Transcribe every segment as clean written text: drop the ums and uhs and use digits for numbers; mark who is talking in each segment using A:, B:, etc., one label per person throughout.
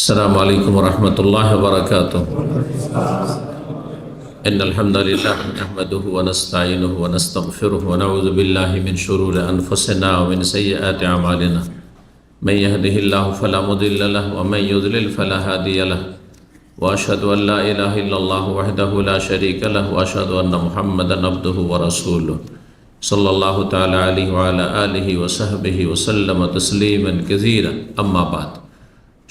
A: السلام عليكم ورحمة الله وبركاته. إن الحمد لله نحمده ونستعينه ونستغفره ونعوذ بالله من شرور أنفسنا ومن سيئات أعمالنا. من يهده الله فلا مضل له ومن يضلل فلا هادي له. وأشهد أن لا إله إلا الله وحده لا شريك له وأشهد أن محمدا عبده ورسوله صلى الله تعالى عليه وعلى آله وصحبه وسلم تسليما كثيرا. أما بعد.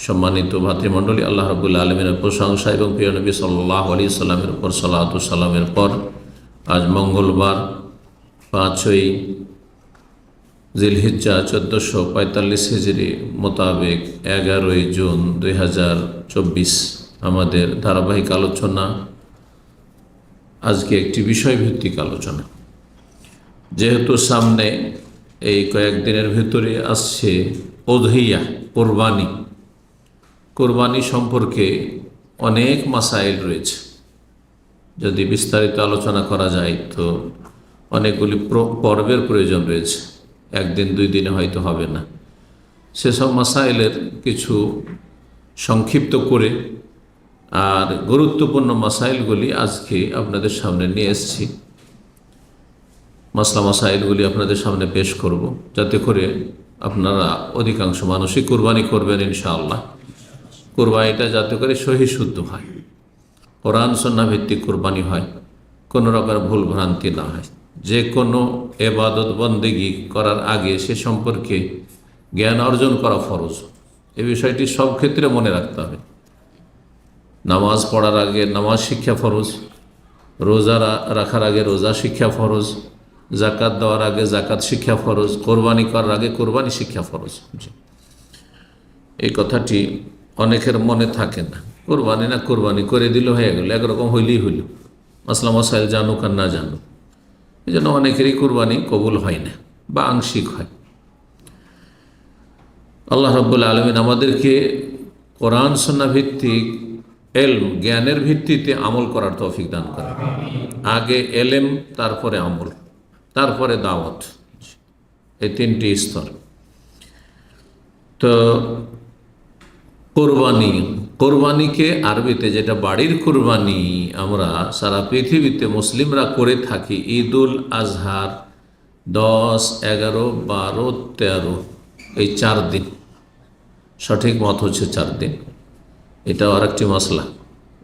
A: সম্মানিত ভাতৃমণ্ডলী, আল্লাহ রাব্বুল আলামিনের প্রশংসা এবং প্রিয় নবী সাল্লাল্লাহু আলাইহি সাল্লামের উপর সালাত ও সালামের পর আজ মঙ্গলবার 5ই জিলহিজ্জা 1445 হিজরি মোতাবেক 11ই জুন 2024 আমাদের ধারাবাহিক আলোচনা আজকে একটি বিষয়ভিত্তিক আলোচনা। যেহেতু সামনে এই কয়েকদিনের ভিতরে আসছে উযহিয়া, কোরবানি সম্পর্কে অনেক মাসাইল রয়েছে। যদি বিস্তারিত আলোচনা করা যায় তো অনেকগুলি পর্বের প্রয়োজন রয়েছে, একদিন দুই দিনে হয়তো হবে না। সেসব মাসাইলের কিছু সংক্ষিপ্ত করে আর গুরুত্বপূর্ণ মাসাইলগুলি আজকে আপনাদের সামনে নিয়ে এসেছি। মাসাইলগুলি আপনাদের সামনে পেশ করব, যাতে করে আপনারা অধিকাংশ মানুষই কোরবানি করবেন ইনশাআল্লাহ। কোরবানিটা যাতে করে সহি শুদ্ধ হয়, কোরআন সুন্নাহ ভিত্তিক কোরবানি হয়, কোনো রকমের ভুল ভ্রান্তি না হয়। যে কোনো এবাদত বন্দেগি করার আগে সে সম্পর্কে জ্ঞান অর্জন করা ফরজ। এই বিষয়টি সব ক্ষেত্রে মনে রাখতে হবে। নামাজ পড়ার আগে নামাজ শিক্ষা ফরজ, রোজা রাখার আগে রোজা শিক্ষা ফরজ, জাকাত দেওয়ার আগে জাকাত শিক্ষা ফরজ, কোরবানি করার আগে কোরবানি শিক্ষা ফরজ। এই কথাটি অনেকের মনে থাকে না। কোরবানি করে দিল, হয়ে গেল, একরকম হইলেই হইল, মাসলা মাসাইল জানুক আর না জানুক। এই জন্য অনেকেরই কোরবানি কবুল হয় না বা আংশিক হয়। আল্লাহ রাব্বুল আলামিন আমাদেরকে কোরআন সুন্নাহ ভিত্তিক এলম, জ্ঞানের ভিত্তিতে আমল করার তৌফিক দান করে। আগে এলেম, তারপরে আমল, তারপরে দাওয়াত, এই তিনটি স্তর। তো কোরবানিকে আরবিতে, যেটা বাড়ির কোরবানি আমরা সারা পৃথিবীতে মুসলিমরা করে থাকি, ঈদুল আজহার 10, 11, 12, 13 এই 4 দিন, সঠিক মত হচ্ছে 4 দিন। এটাও আর একটি মশলা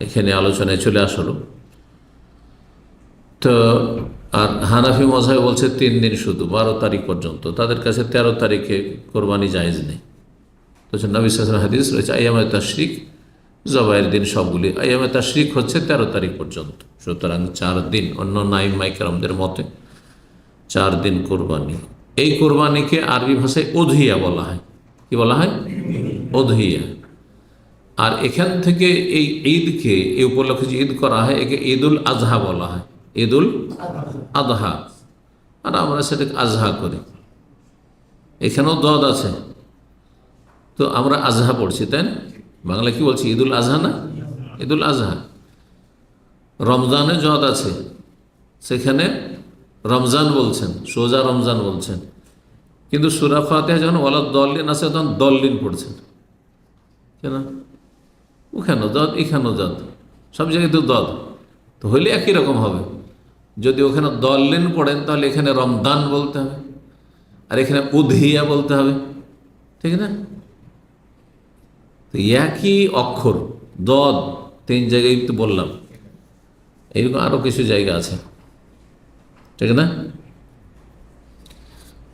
A: এখানে আলোচনায় চলে আসলো। তো আর হানাফি মযহাব বলছে 3 দিন শুধু, 12 তারিখ পর্যন্ত। তাদের কাছে 13 তারিখে কোরবানি জায়েজ নেই। তো নবী সাল্লাল্লাহু আলাইহি ওয়াসাল্লাম হাদিস রয়েছে আইয়ামে তাশরিক, জবাইয়ের দিন সবগুলি। আইয়ামে তাশরিক হচ্ছে 13 তারিখ পর্যন্ত। সুতরাং 4 দিন, অন্য নাইমাই কেরামদের মতে 4 দিন কোরবানি। এই কোরবানিকে আরবি ভাষায় উযহিয়া বলা হয়। কি বলা হয়? উযহিয়া। আর এখান থেকে এই ঈদকে, এই উপলক্ষে যে ঈদ করা হয়, একে ঈদুল আজহা বলা হয়। ঈদুল আজহা, আর আমরা সেটাকে আজহা করি। এখানেও দদ আছে, তো আমরা আজহা পড়ছি, তাই না? বাংলা কি বলছি? ঈদুল আজহা না, ঈদুল আজহা। রমজানে জদ আছে, সেখানে রমজান বলছেন, সোজা রমজান বলছেন। কিন্তু সূরা ফাতিহা যখন ওয়ালাদ দল্লিন আছে, তখন দল্লিন পড়ছেন কেন? ওখানেও দদ, এখানেও দদ, সব জায়গায় তো দদ, তো হইলে একই রকম হবে। যদি ওখানে দল্লিন পড়েন তাহলে এখানে রমদান বলতে হবে, আর এখানে উযহিয়া বলতে হবে, ঠিক না? তো একই অক্ষর, দদ 3 জায়গায় তো বললাম, এইরকম আরও কিছু জায়গা আছে, ঠিক না?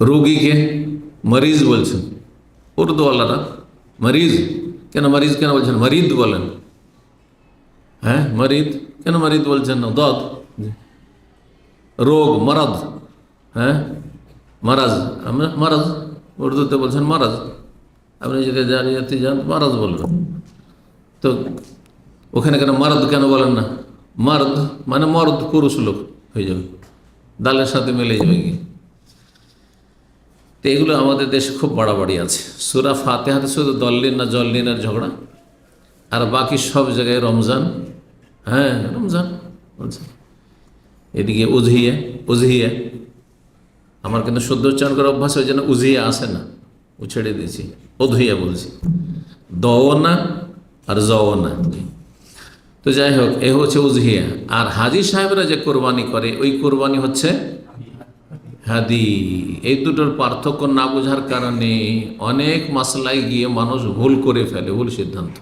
A: রোগীকে মরিজ বলছেন উর্দুওয়ালারা। মরিজ কেন বলছেন? মরিদ বলেন। হ্যাঁ, মরিদ কেন মরিদ বলছেন না? দদ। রোগ, মারাজ। হ্যাঁ, মারাজ, মারাজ উর্দুতে বলছেন মারাজ। আপনি যদি জারিয়াতে যান মারাজ বলবেন। তো ওখানে কেন মারাদ কেন বলেন না? মারদ মানে মর্দ, পুরুষ লোক হয়ে যাবে, দালের সাথে মিলে যাবে কি? তো এগুলো আমাদের দেশে খুব বাড়াবাড়ি আছে। সূরা ফাতিহাতে শুধু দল্লিন না জল্লিনের ঝগড়া, আর বাকি সব জায়গায় রমজান। হ্যাঁ, রমজান বলছে। এদিকে উযহিয়া। আমার কিন্তু শুদ্ধ উচ্চারণ করার অভ্যাস, ওই জন্য উযহিয়া আসে না, ও ছেড়ে দিয়েছি, উযহিয়া বলছি। দও না, আর জও না। তো যাই হোক, এ হচ্ছে উজহিয়া। আর হাজি সাহেবরা যে কোরবানি করে ওই কোরবানি হচ্ছে হাদি। এই দুটোর পার্থক্য না বোঝার কারণে অনেক মাসলায় গিয়ে মানুষ ভুল করে ফেলে, ভুল সিদ্ধান্ত।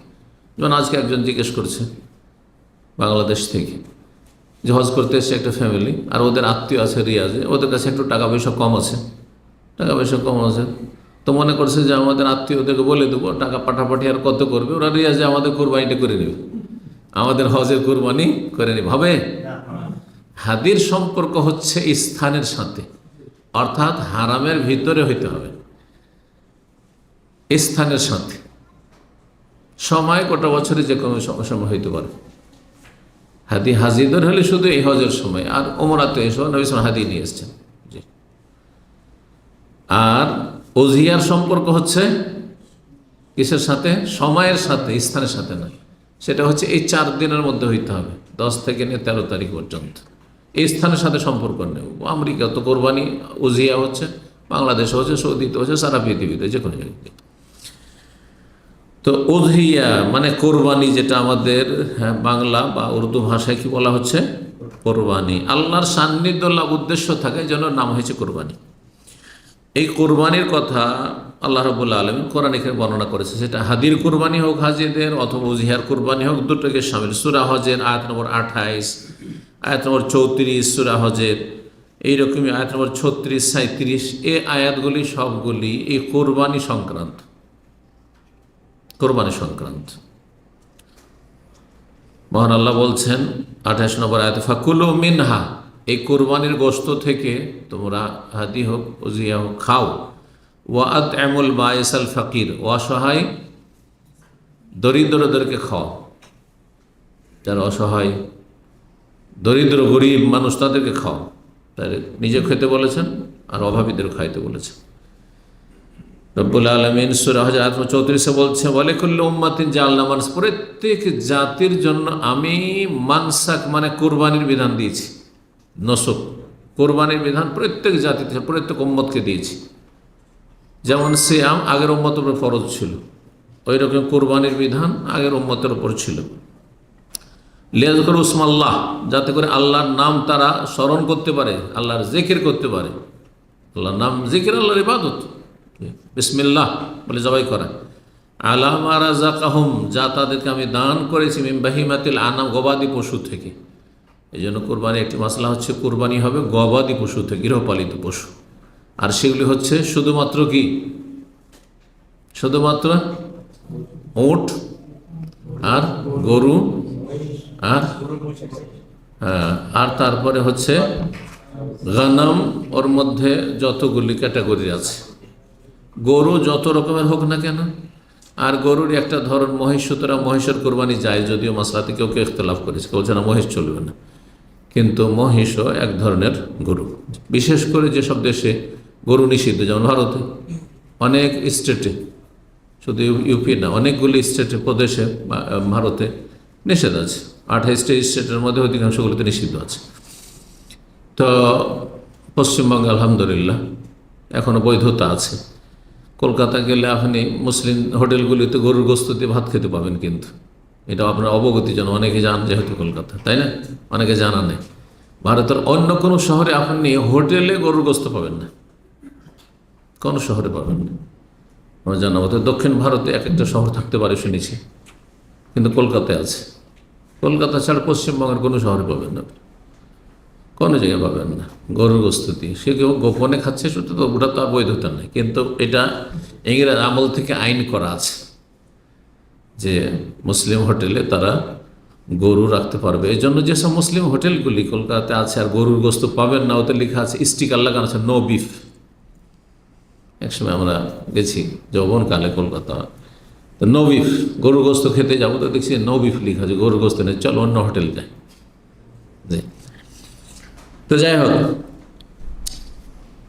A: যেমন আজকে একজন জিজ্ঞেস করছে বাংলাদেশ থেকে, যে হজ করতে এসছে একটা ফ্যামিলি, আর ওদের আত্মীয় আছে রিয়াজে, ওদের কাছে একটু টাকা পয়সা কম আছে, তো মনে করছে যে আমাদের আত্মীয়দেরকে বলে দেবো টাকা পাঠাপাঠি আর কত করবে, ওরা রিয়াজে আমাদের কোরবানিটা করে নেবে, আমাদের হজের কোরবানি করে নেবে। হবে? হাদির সম্পর্ক হচ্ছে স্থানের সাথে, অর্থাৎ হারামের ভিতরে হইতে হবে, স্থানের সাথে। সময় গোটা বছরে যে কোনো সময় হইতে পারে। হাদি হাজিদের হলে শুধু এই হজের সময়, আর ওমরাতে এসো নবী সাল্লাল্লাহু আলাইহি ওয়াসাল্লাম হাদি নিয়ে এসছেন। আর উজহিয়ার সম্পর্ক হচ্ছে কিসের সাথে? সময়ের সাথে, স্থানের সাথে নয়। সেটা হচ্ছে এই 4 দিনের মধ্যে হইতে হবে, 10 থেকে নিয়ে 13 তারিখ পর্যন্ত। এই স্থানের সাথে সম্পর্ক নেই। আমেরিকা তো কোরবানি উজহিয়া হচ্ছে, বাংলাদেশে হচ্ছে, সৌদিতে হচ্ছে, সারা পৃথিবীতে যে কোনো জায়গায়। তো উজহিয়া মানে কোরবানি, যেটা আমাদের বাংলা বা উর্দু ভাষায় কি বলা হচ্ছে? কোরবানি। আল্লাহর সান্নিধ্য লাভ উদ্দেশ্য থাকে, যেন নাম হয়েছে কোরবানি। এই কোরবানির কথা আল্লাহ রাব্বুল আলামিন কোরআনে বর্ণনা করেছে, সেটা হাদির কোরবানি হোক হাজিদের, অথবা উজহিয়ার কোরবানি হোক, দুটোকে শামিল। সূরা হজের আয়াত নম্বর 28, আয়াত নম্বর 34 সূরা হজের, এইরকমই আয়াত নম্বর 36, 37, এই আয়াতগুলি সবগুলি এই কোরবানি সংক্রান্ত। কোরবানি সংক্রান্ত। মহান আল্লাহ বলছেন 28 নম্বর আয়াতে, ফাকুলু মিনহা, এই কোরবানির গোশত থেকে তোমরা হাদি হোক উজহিয়া হোক খাও। ওয়া আত'ইমুল বাঈসাল ফাকির, অসহায় দরিদ্রদেরকে খাও। যারা অসহায় দরিদ্র গরিব মানুষ তাদেরকে খাও। তাই নিজে খেতে বলেছেন আর অভাবীদের খাইতে বলেছেন। রব্বুল আলামিন সূরা হজ আয়াত 34 বলছে, ওয়ালিকুল্লি উম্মাতিন জাআলনা মানসাক, প্রত্যেক জাতির জন্য আমি মানসাক মানে কোরবানির বিধান দিয়েছি। নসক কোরবানির বিধান প্রত্যেক জাতিতে, প্রত্যেক উম্মতকে দিয়েছি। যেমন সিয়াম আগের উম্মতের উপর ফরজ ছিল, ওই রকম কোরবানির বিধান আগের উম্মতের উপর ছিল। লিয়াযকুরু ইসমাল্লাহ, যাতে করে আল্লাহর নাম তারা স্মরণ করতে পারে, আল্লাহর জিকির করতে পারে। আল্লাহর নাম জিকির আল্লাহর ইবাদত, বিসমিল্লাহ বলে জবাই করা। আলা মা রাযাকাহুম, যা তাদেরকে আমি দান করেছি, মিন বাহিমাতিল আনাম, গবাদি পশু থেকে। এই জন্য কোরবানি একটি মাসলা হচ্ছে, কোরবানি হবে গবাদি পশু থেকে, গৃহপালিত পশু। আর সেগুলি হচ্ছে শুধুমাত্র কি? শুধুমাত্র উট আর গরু আর তারপরে হচ্ছে গানাম। ওর মধ্যে যতগুলি ক্যাটাগরি আছে, গরু যত রকমের হোক না কেন। আর গরুর একটা ধরন মহিষ, সুতরাং মহিষের কোরবানি যায়, যদিও মাসলাতে কেউ কেউ ইখতিলাফ করেছে, কেউ যেন মহিষ চলবে না, কিন্তু মহিষও এক ধরনের গরু। বিশেষ করে যেসব দেশে গরু নিষিদ্ধ, যেমন ভারতে অনেক স্টেটে, শুধু ইউপি না, অনেকগুলি স্টেটে প্রদেশে ভারতে নিষেধ আছে। 28টা স্টেটের মধ্যে অধিকাংশগুলিতে নিষিদ্ধ আছে। তো পশ্চিমবঙ্গে আলহামদুলিল্লাহ এখনও বৈধতা আছে। কলকাতা গেলে আপনি মুসলিম হোটেলগুলিতে গরুর গোশত দিয়ে ভাত খেতে পাবেন, কিন্তু এটা আপনার অবগতি যেন অনেকে জান, যেহেতু কলকাতা, তাই না? অনেকে জানা নেই। ভারতের অন্য কোনো শহরে আপনি হোটেলে গরুর গোশত পাবেন না, কোনো শহরে পাবেন না। আমার জানা মতো দক্ষিণ ভারতে এক একটা শহর থাকতে পারে শুনেছি, কিন্তু কলকাতায় আছে। কলকাতা ছাড়া পশ্চিমবঙ্গের কোনো শহরে পাবেন না, কোনো জায়গায় পাবেন না গরুর গোশত দিয়ে। সে কেউ গোপনে খাচ্ছে, সেটা তো ওটা তো আর বৈধতা নেই, কিন্তু এটা ইংরেজ আমল থেকে আইন করা আছে যে মুসলিম হোটেলে তারা গরু রাখতে পারবে। এই জন্য যেসব মুসলিম হোটেলগুলি কলকাতাতে আছে আর গরুর গোশত পাবেন না, ওতে লেখা আছে, স্টিকার লাগানো আছে, নো বিফ। একসময় আমরা গেছি যৌবনকালে কলকাতা, তো নো বিফ, গরুর গোশত খেতে যাবো, তো দেখছি নো বিফ লেখা আছে, গরুর গোশত নেই, চলো অন্য হোটেল যাই। তো যাই হোক,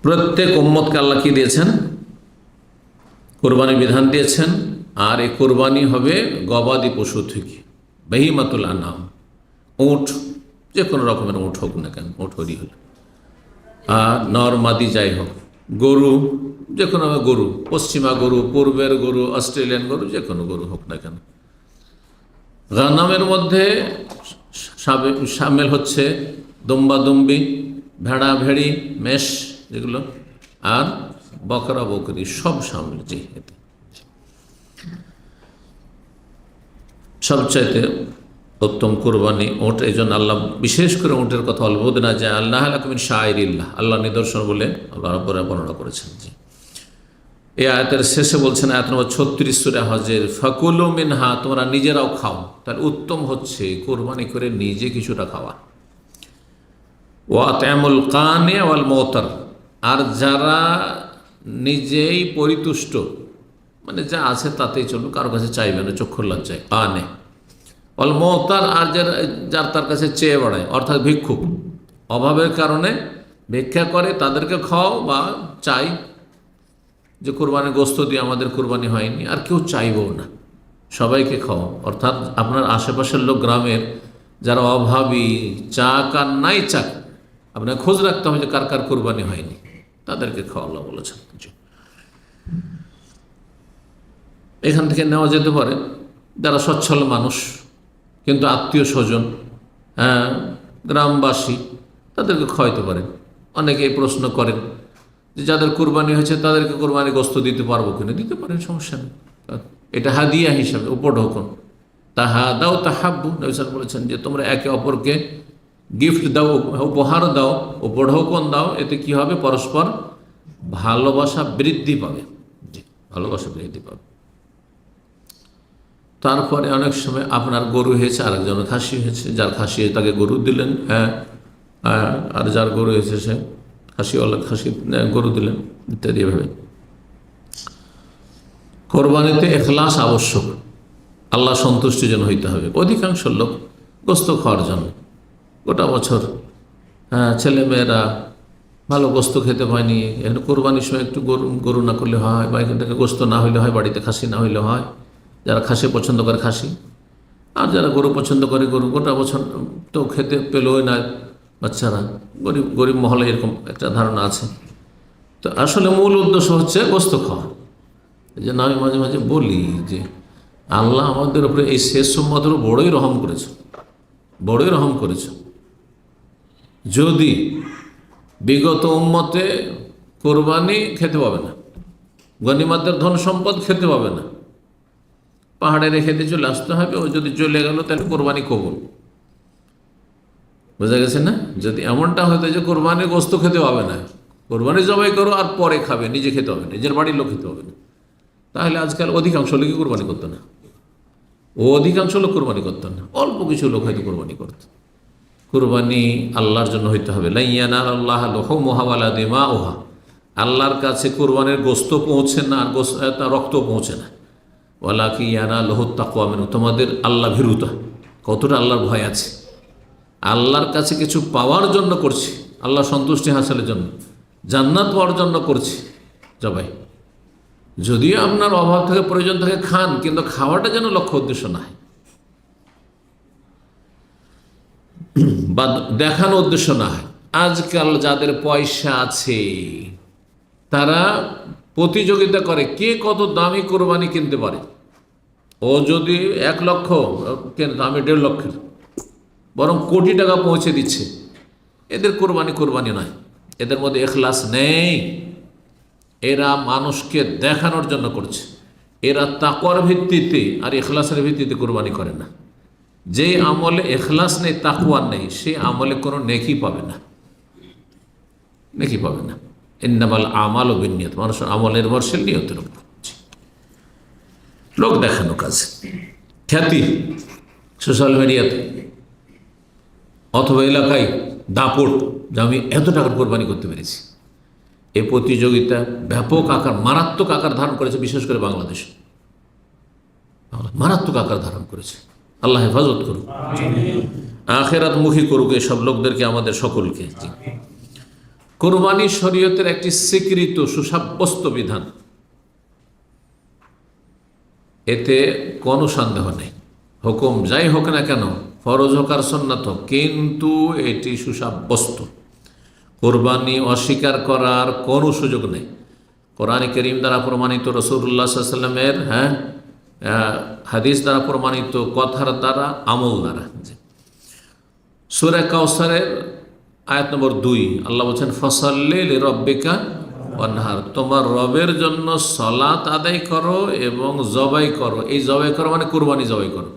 A: প্রত্যেক উম্মতকে আল্লাহ কি দিয়েছেন? কোরবানির বিধান দিয়েছেন। আর এই কোরবানি হবে গবাদি পশু থেকে, বাহিমাতুল আনাম, উট, যে কোনো রকমের উট হোক না কেন, উট হরি হল, আর নর মাদি যাই হোক, গরু যে কোনো গরু, পশ্চিমা গরু, পূর্বের গরু, অস্ট্রেলিয়ান গরু, যে কোনো গরু হোক না কেন। গানামের মধ্যে সামিল হচ্ছে দুম্বা দুম্বি, ভেড়া ভেড়ি, মেষ যেগুলো, আর বকরা বকরি সব সামিল। জি, এতে সবচাইতে উত্তম কুরবানি উট। এই জন্য আল্লাহ বিশেষ করে উটের কথা অলবুদ না যে আল্লাহ আলাকুমিন শাইরিল্লাহ, আল্লাহ নিদর্শন বলে আল্লাহ রাব্বুল আলামিন বর্ণনা করেছেন। জি, এই আয়াতের শেষে বলছেন, আয়াত নম্বর 36 সূরা হজের, ফাকুলু মিনহা, তোমরা নিজেরাও খাও। তার উত্তম হচ্ছে কোরবানি করে নিজে কিছুটা খাওয়া। ওয়া আত'আমুল কানি ওয়াল মুতার, আর যারা নিজেই পরিতুষ্ট, মানে যা আছে তাতেই চলবে, কারো কাছে চাইবে না, চক্ষুর লজ্জায়, কানে ওয়াল মুতার, আর যার তার কাছে চেয়ে বেড়ায়, অর্থাৎ ভিক্ষুক, অভাবের কারণে ভিক্ষা করে, তাদেরকে খাও, বা চাই যে কোরবানির গোস্ত দিয়ে আমাদের কোরবানি হয়নি, আর কেউ চাইবও না, সবাইকে খাওয়া। অর্থাৎ আপনার আশেপাশের লোক, গ্রামের যারা অভাবী, চাক আর নাই চাক, আপনার খোঁজ রাখতে হবে যে কার কার কোরবানি হয়নি, তাদেরকে খাওয়া আল্লাহ বলেছেন। এখান থেকে নেওয়া যেতে পারে যারা সচ্ছল মানুষ, কিন্তু আত্মীয় স্বজন, হ্যাঁ, গ্রামবাসী, তাদেরকে খাওয়াইতে পারেন। অনেকেই প্রশ্ন করেন যে যাদের কোরবানি হয়েছে তাদেরকে কোরবানি গোস্ত দিতে পারবো কিনা, দিতে পারেন, সমস্যা নেই। এটা হাদিয়া হিসাবে, উপঢৌকন। তাহা দাও তাহাব্বু, নবী সাল্লাল্লাহু আলাইহি ওয়াসাল্লাম বলেছেন যে তোমরা একে অপরকে গিফট দাও, উপহার দাও, উপঢৌকন দাও, এতে কি হবে, পরস্পর ভালোবাসা বৃদ্ধি পাবে। জি, ভালোবাসা বৃদ্ধি পাবে। তারপরে অনেক সময় আপনার গরু হয়েছে, আরেকজনের খাসি হয়েছে, যার খাসি হয়েছে তাকে গরু দিলেন, হ্যাঁ, আর যার গরু হয়েছে সে খাসিওয়ালা খাসি গরু দিলেন, ইত্যাদি। এভাবে কোরবানিতে এখলাস আবশ্যক, আল্লাহ সন্তুষ্টির জন্য হইতে হবে। অধিকাংশ লোক গোস্ত খাওয়ার জন্য গোটা বছর, হ্যাঁ, ছেলেমেয়েরা ভালো গোস্ত খেতে পায়নি, এখানে কোরবানির সময় একটু গরু না করলে হয়, বা এখান থেকে গোস্ত না হইলে হয়, বাড়িতে খাসি না হইলে হয়। যারা খাসি পছন্দ করে খাসি, আর যারা গরু পছন্দ করে গরু। গোটা বছর তো খেতে পেলই না বাচ্চারা, গরিব মহলে এরকম একটা ধারণা আছে। তো আসলে মূল উদ্দেশ্য হচ্ছে গোস্ত খাওয়া। এই জন্য আমি মাঝে মাঝে বলি যে আল্লাহ আমাদের উপরে এই শেষ সম্মতের বড়ই রহম করেছে, বড়ই রহম করেছে। যদি বিগত উম্মতে কোরবানি খেতে পাবে না, গনিমতের ধন সম্পদ খেতে পাবে না, পাহাড়ে রেখে দিয়ে চলে আসতে হবে। ও যদি চলে গেল তাহলে কোরবানি কবুল। বোঝা গেছে না? যদি এমনটা হতো যে কোরবানির গোস্ত খেতে হবে না, কোরবানি জবাই করো আর পরে খাবে, নিজে খেতে হবে না, নিজের বাড়ির লোক খেতে হবে না, তাহলে আজকাল অধিকাংশ লোকই কোরবানি করতো না। অধিকাংশ লোক কোরবানি করতো না, অল্প কিছু লোক হয়তো কোরবানি করত। কোরবানি আল্লাহর জন্য হইতে হবে। লা ইয়ানাল আল্লাহ লুহুমুহা ওয়ালা দিমাউহা, আল্লাহর কাছে কোরবানির গোস্ত পৌঁছে না, আর রক্ত পৌঁছে না। ওয়ালাকিন ইয়ানালুহুত তাকওয়া মিনহু, তোমাদের আল্লাহ ভীরুতা, কতটা আল্লাহর ভয় আছে। আল্লাহর কাছে কিছু পাওয়ার জন্য করছি, আল্লাহ সন্তুষ্টি হাসিলের জন্য, জান্নাত পাওয়ার জন্য করছি জবাই। যদিও আপনার অভাব থেকে প্রয়োজন থেকে খান, কিন্তু খাওয়াটা যেন লক্ষ্য উদ্দেশ্য না হয়, বা দেখানো উদ্দেশ্য না হয়। আজকাল যাদের পয়সা আছে তারা প্রতিযোগিতা করে কে কত দামি কোরবানি কিনতে পারে। ও যদি 1 লক্ষ কেনে, আমি 1.5 লক্ষের, বরং কোটি টাকা পৌঁছে দিচ্ছে। এদের কোরবানি নয়, এদের মধ্যে এখলাস নেই। এরা মানুষকে দেখানোর জন্য করছে। এরা তাকওয়ার ভিত্তিতে আর এখলাসের ভিত্তিতে কোরবানি করে না। যে আমলে এখলাস নেই, তাকওয়া নেই, সে আমলে কোনো নেকি পাবে না, নেকি পাবে না। ইন্নামাল আমালু বিন্নিয়াত, মানুষের আমল নির্ভরশীল নিয়তের উপর। লোক দেখানো কাজ, খ্যাতি সোশ্যাল মিডিয়াতে অথবা এলাকায় দাপট যে আমি এত টাকার কোরবানি করতে পেরেছি। এই প্রতিযোগিতা ব্যাপক আকার, মারাত্মক আকার ধারণ করেছে, বিশেষ করে বাংলাদেশে মারাত্মক আকার ধারণ করেছে। আল্লাহ হেফাজত করুক, আখেরাতমুখী করুক এসব লোকদেরকে, আমাদের সকলকে। জি, কোরবানি শরীয়তের একটি স্বীকৃত সুসাব্যস্ত বিধান, এতে কোনো সন্দেহ নেই। হুকুম যাই হোক না কেন, ফরজ হোক আর সুন্নাত হোক, কিন্তু এটি সুসাব্যস্ত। কোরবানি অস্বীকার করার কোনো সুযোগ নেই। কোরআনে কারীম দ্বারা প্রমাণিত রাসূলুল্লাহ সাল্লাল্লাহু আলাইহি ওয়াসাল্লামের হাদিস দ্বারা প্রমাণিত, কথার দ্বারা, আমল দ্বারা। সূরা কাউসারের আয়াত নম্বর 2 আল্লাহ বলছেন ফসল্লি লিরাব্বিকা ওয়ানহার, তোমার রবের জন্য সালাত আদায় করো এবং জবাই করো। এই জবাই করো মানে কুরবানি জবাই করো,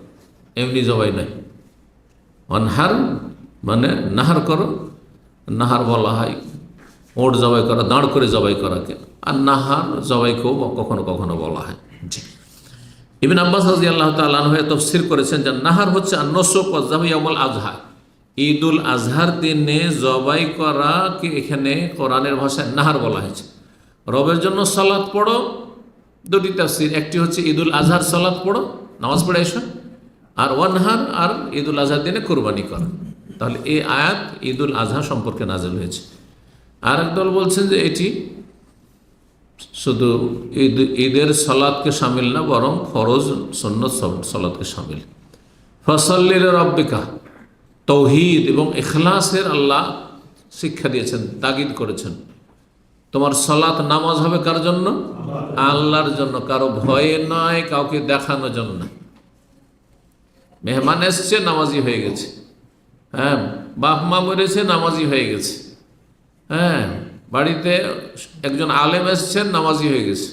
A: এমনি জবাই নয়। ওয়ানহার মানে নাহার করো, নাহার বলা হয় ওট জবাই করা, দাঁড় করে জবাই করাকে, আর নাহার জবাইকেও কখনো কখনো বলা হয়। জি, ইবনে আব্বাস রাদিয়াল্লাহু তাআলা আনহু তাফসীর করেছেন যে নাহার হচ্ছে আন-নুসুক ওয়া যাবহু ইয়াউমুল আযহা, ঈদুল আজহার দিনে জবাই করাকে এখানে কোরআনের ভাষায় নাহার বলা হয়েছে। রবের জন্য সালাত পড়ো, দুটি তাফসীর, একটি হচ্ছে ঈদুল আজহার সালাত পড়ো, নামাজ পড়ে এসো, আর ওয়ানহার আর ঈদুল আজহার দিনে কোরবানি করো। তাহলে এই আয়াত ঈদুল আজহা সম্পর্কে নাযিল হয়েছে। আর একদল বলছেন যে এটি শুধু ঈদের সালাতকে শামিল না, বরং ফরজ সুন্নত সালাতকে শামিল। ফসল্লি লিরাব্বিকা, তৌহিদ এবং ইখলাসের আল্লাহ শিক্ষা দিয়েছেন, তাগিদ করেছেন। তোমার সালাত নামাজ হবে কার জন্য? আল্লাহর জন্য, কারো ভয়ে নয়, কাউকে দেখানোর জন্য না। মেহমান এসছে, নামাজি হয়ে গেছে, হ্যাঁ, বাপ মা মরেছে, নামাজি হয়ে গেছে, হ্যাঁ, বাড়িতে একজন আলেম এসছেন, নামাজি হয়ে গেছে,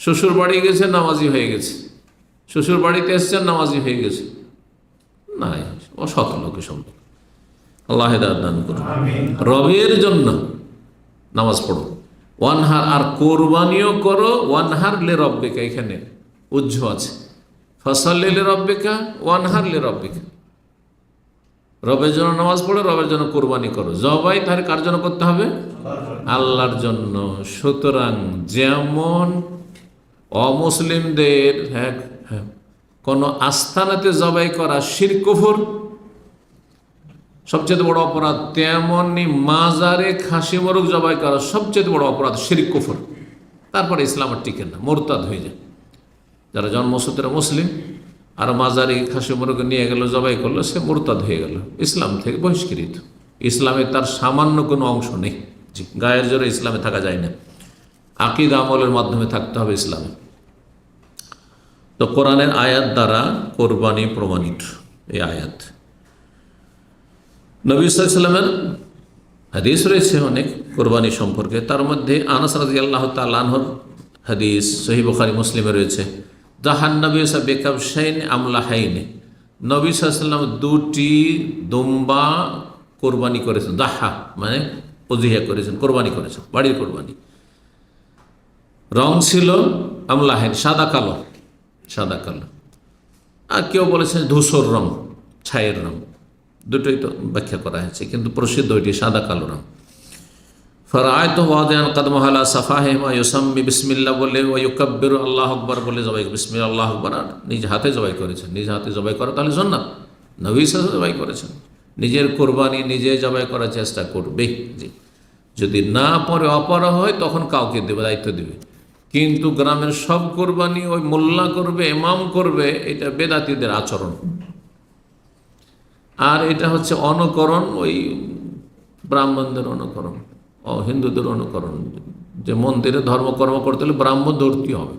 A: শ্বশুর বাড়ি গেছে, নামাজি হয়ে গেছে, শ্বশুর বাড়িতে এসছেন, নামাজি হয়ে গেছে, নাই, অসৎ লোক সব। আল্লাহ হেদায়েত দান করুন। রবের জন্য নামাজ পড়ো, ওয়ানহার, আর কোরবানিও করো, ওয়ানহার লিরাব্বিকা, এখানে উজ্জ্ব আছে, ফসল্লি লিরাব্বিকা ওয়ানহার লিরাব্বিকা, রবের জন্য নামাজ পড়ো, রবের জন্য কোরবানি করো। জবাই তাহলে কার জন্য করতে হবে? আল্লাহর জন্য। সুতরাং যেমন অমুসলিমদের কোনো আস্তানাতে জবাই করা শিরক কুফর সবচেয়ে বড় অপরাধ, তেমনি মাজারে খাসি মোরগ জবাই করা সবচেয়ে বড় অপরাধ, শিরক কুফর। তারপরে ইসলাম আর টিকে না, মোরতাদ হয়ে যায়। যারা জন্মসূত্রে মুসলিম আর মাজারে খাসি মোরগ নিয়ে গেল, জবাই করলো, সে মোরতাদ হয়ে গেল, ইসলাম থেকে বহিষ্কৃত। ইসলামে তার সামান্য কোনো অংশ নেই। জি, গায়ের জোরে ইসলামে থাকা যায় না, আকীদা আমলের মাধ্যমে থাকতে হবে ইসলামে। তো কোরআনের আয়াত দ্বারা কোরবানি প্রমাণিত। এই আয়াত নবী সাল্লাল্লাহু আলাইহি ওয়াসাল্লামের হাদিস রয়েছে অনেক কোরবানি সম্পর্কে। তার মধ্যে আনাস রাদিয়াল্লাহু তাআলা আনহুর হাদিস সহিহ বুখারী মুসলিমে রয়েছে, দাহান নবী বিকাবশাইন আমলাহাইন, নবী সাল্লাল্লাহু আলাইহি ওয়াসাল্লাম দুটি দুম্বা কোরবানি করেছেন। দাহা মানে উযহিয়া করেছেন, কোরবানি করেছেন, বাড়ির কোরবানি। রং ছিল আমলাহাইন, সাদা কালো, সাদা কালো, আর কেউ বলেছেন ধূসর রং, ছায়ের রং, দুটোই তো ব্যাখ্যা করা হয়েছে, কিন্তু প্রসিদ্ধ এটি সাদা কালো রং। ফরাআইতু ওয়াদিআন কদমাহু আলা সাফাহিমা ইউসাম্মি বিসমিল্লাহ বলে ওয়া ইউকাব্বিরু আল্লাহু আকবার বলে জবাই, বিসমিল্লাহ আল্লাহু আকবার, আর নিজ হাতে জবাই করেছেন। নিজ হাতে জবাই করা তাহলে সুন্নাত, নবী সাল্লাল্লাহু আলাইহি ওয়াসাল্লাম জবাই করেছেন। নিজের কোরবানি নিজে জবাই করার চেষ্টা করবে। জি, যদি না পরে অপরা হয় তখন কাউকে দেবে, দায়িত্ব দেবে। কিন্তু গ্রামের সব কোরবানি ওই মোল্লা করবে, ইমাম করবে, এটা বেদাতীদের আচরণ। আর এটা হচ্ছে অনুকরণ, ওই ব্রাহ্মণদের অনুকরণ, হিন্দুদের অনুকরণ, যে মন্দিরে ধর্মকর্ম করতে হলে ব্রাহ্মণ ধরতে হবে।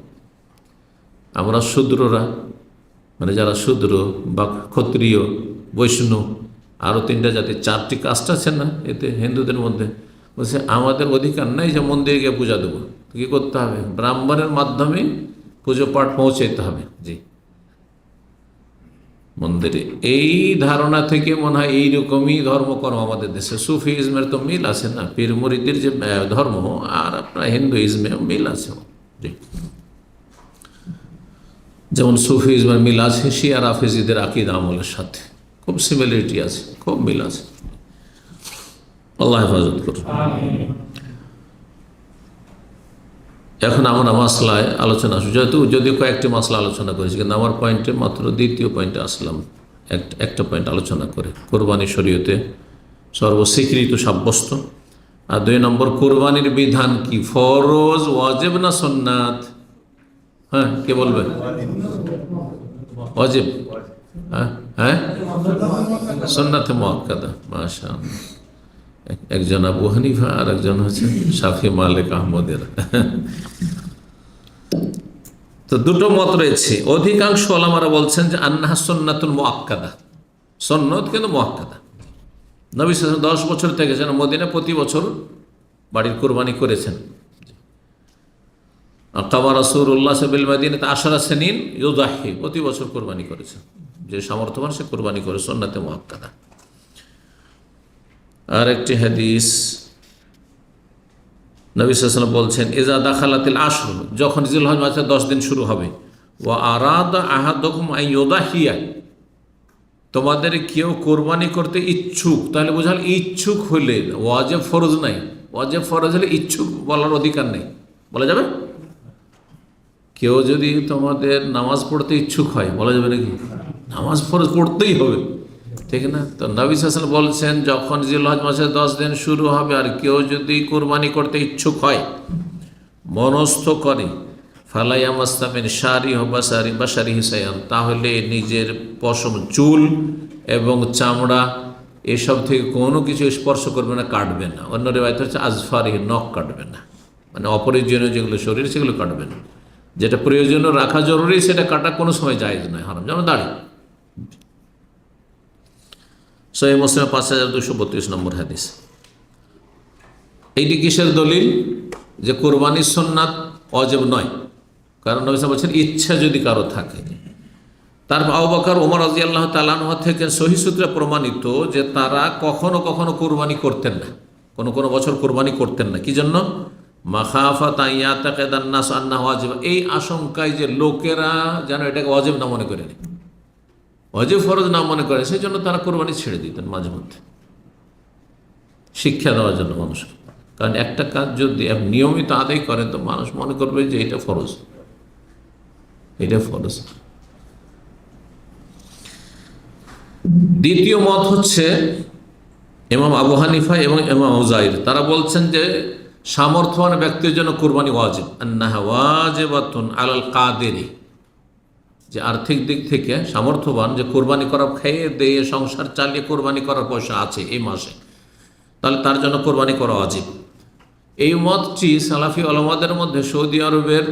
A: আমরা শূদ্ররা, মানে যারা শূদ্র বা ক্ষত্রিয়, বৈষ্ণব, আরও 3টা জাতি, 4টি কাস্ট আছে না এতে হিন্দুদের মধ্যে, বলছে আমাদের অধিকার নাই যে মন্দিরে গিয়ে পূজা দেবো। কী করতে হবে? ব্রাহ্মণের মাধ্যমে পুজো পাঠ পৌঁছাইতে হবে। জি, মন্দিরে। এই ধারণা থেকে মনে হয় এইরকমই ধর্মকর্ম আমাদের দেশে। সুফিজমের তো মিল আছে না, পীর মুরিদের যে ধর্ম, আর আপনার হিন্দুইজমেও মিল আছে। জি, যেমন সুফিজমের মিল আছে শিয়া রাফিজিদের আকীদা আমলের সাথে, খুব সিমিলারিটি আছে, খুব মিল আছে। আল্লাহ হেফাজত করুন। এখন আমরা মাসলায় আলোচনা আসবো, যদিও কয়েকটি মাসলা আলোচনা করেছি, কিন্তু আমার পয়েন্টে মাত্র দ্বিতীয় পয়েন্টে আসলাম একটা পয়েন্ট আলোচনা করে। কোরবানি শরীয়তে সর্বস্বীকৃত সাব্যস্ত। আর 2 নম্বর, কোরবানির বিধান কি, ফরজ, ওয়াজিব না সুন্নাত? হ্যাঁ, কে বলবে? ওয়াজিব। হ্যাঁ, সুন্নাতে মুআক্কাদা। মাশাআল্লাহ। একজন আবু হানিফা আর একজন হচ্ছে শাফি মালিক আহমদের। তো দুটো মত রয়েছে। অধিকাংশ ওলামারা বলছেন যে আন্নাহা সুন্নাতুল মুআক্কাদা, সুন্নত কিন্তু মুআক্কাদা। নবী সাল্লাল্লাহু আলাইহি ওয়াসাল্লাম 10 বছর থেকেছেন মদিনায়, প্রতি বছর বাড়ির কোরবানি করেছেন। আকামা রাসূলুল্লাহ বিল মাদিনাতি 10 সিনিন ইউযাহি, প্রতি বছর কোরবানি করেছেন। যে সামর্থ্যবান সে কোরবানি করে, সুন্নাতে মুআক্কাদা। আর একটি হাদিস নবী সাল্লাল্লাহু আলাইহি ওয়াসাল্লাম বলছেন, ইজা দাখালাতিল আশর, যখন জিলহজ মাসের 10 দিন শুরু হবে, ওয়া আরাদা আহাদুকুম আন ইউযাহিয়া, তোমাদের কেউ কোরবানি করতে ইচ্ছুক, তাহলে বোঝাল ইচ্ছুক হলে, ওয়াজিব ফরজ নাই। ওয়াজিব ফরজ হলে ইচ্ছুক বলার অধিকার নেই, বলা যাবে? কেউ যদি তোমাদের নামাজ পড়তে ইচ্ছুক হয়, বলা যাবে নাকি? নামাজ ফরজ পড়তেই হবে, ঠিক না? তো নবী সাল্লাল্লাহু আলাইহি ওয়াসাল্লাম বলছেন, যখন জিলহজ মাসের 10 দিন শুরু হবে আর কেউ যদি কোরবানি করতে ইচ্ছুক হয়, মনস্থ করে, ফালাইয়ামাস্তামিন শারি বাসারি বাসারি হিসায়ান, তাহলে নিজের পশম, চুল এবং চামড়া এসব থেকে কোনো কিছু স্পর্শ করবে না, কাটবে না। অন্য রিওয়ায়াত হচ্ছে আজফারি, নখ কাটবে না, মানে অপ্রয়োজনীয় যেগুলো শরীর সেগুলো কাটবে না। যেটা প্রয়োজনীয় রাখা জরুরি সেটা কাটা কোনো সময় জায়েজ নয়, হারাম। যেমন দাড়ি। সহিহ মুসলিম 5232 নম্বর হাদিস। এইটি কিসের দলিল? যে কোরবানির সুন্নাত ওয়াজিব নয়, কারণ নবী সাল্লাল্লাহু আলাইহি ওয়াসাল্লাম বলছেন ইচ্ছা যদি কারো থাকে। তারপর আবু বকর, ওমর রাদিয়াল্লাহু তাআলা আনহু থেকে সহিহ সূত্রে প্রমাণিত যে তারা কখনো কখনো কোরবানি করতেন না, কোনো কোনো বছর কোরবানি করতেন না। কি জন্য? মাখাফাত ইয়াতাকাদান নাস আন্নাহু ওয়াজিব, এই আশঙ্কায় যে লোকেরা যেন এটাকে ওয়াজিব না মনে করে নেয়, ওয়াজিব ফরজ না মনে করে, সেই জন্য তারা কোরবানি ছেড়ে দিতেন মাঝে মধ্যে, শিক্ষা দেওয়ার জন্য মানুষকে। কারণ একটা কাজ যদি নিয়মিত আদায় করেন তো মানুষ মনে করবে যে এটা ফরজ, এটা ফরজ। দ্বিতীয় মত হচ্ছে ইমাম আবু হানিফা এবং ইমাম আউজাঈর, তারা বলছেন যে সামর্থ্যবান ব্যক্তির জন্য কোরবানি ওয়াজিব, আন্নাহা ওয়াজিবাতুন আলাল কাদিরি, যে আর্থিক দিক থেকে সামর্থ্যবান, যে কোরবানি করা, খেয়ে দিয়ে সংসার চালিয়ে কোরবানি করার পয়সা আছে এই মাসে, তাহলে তার জন্য কোরবানি করা ওয়াজিব। এই মতটি সালাফি ওলামাদের মধ্যে সৌদি আরবের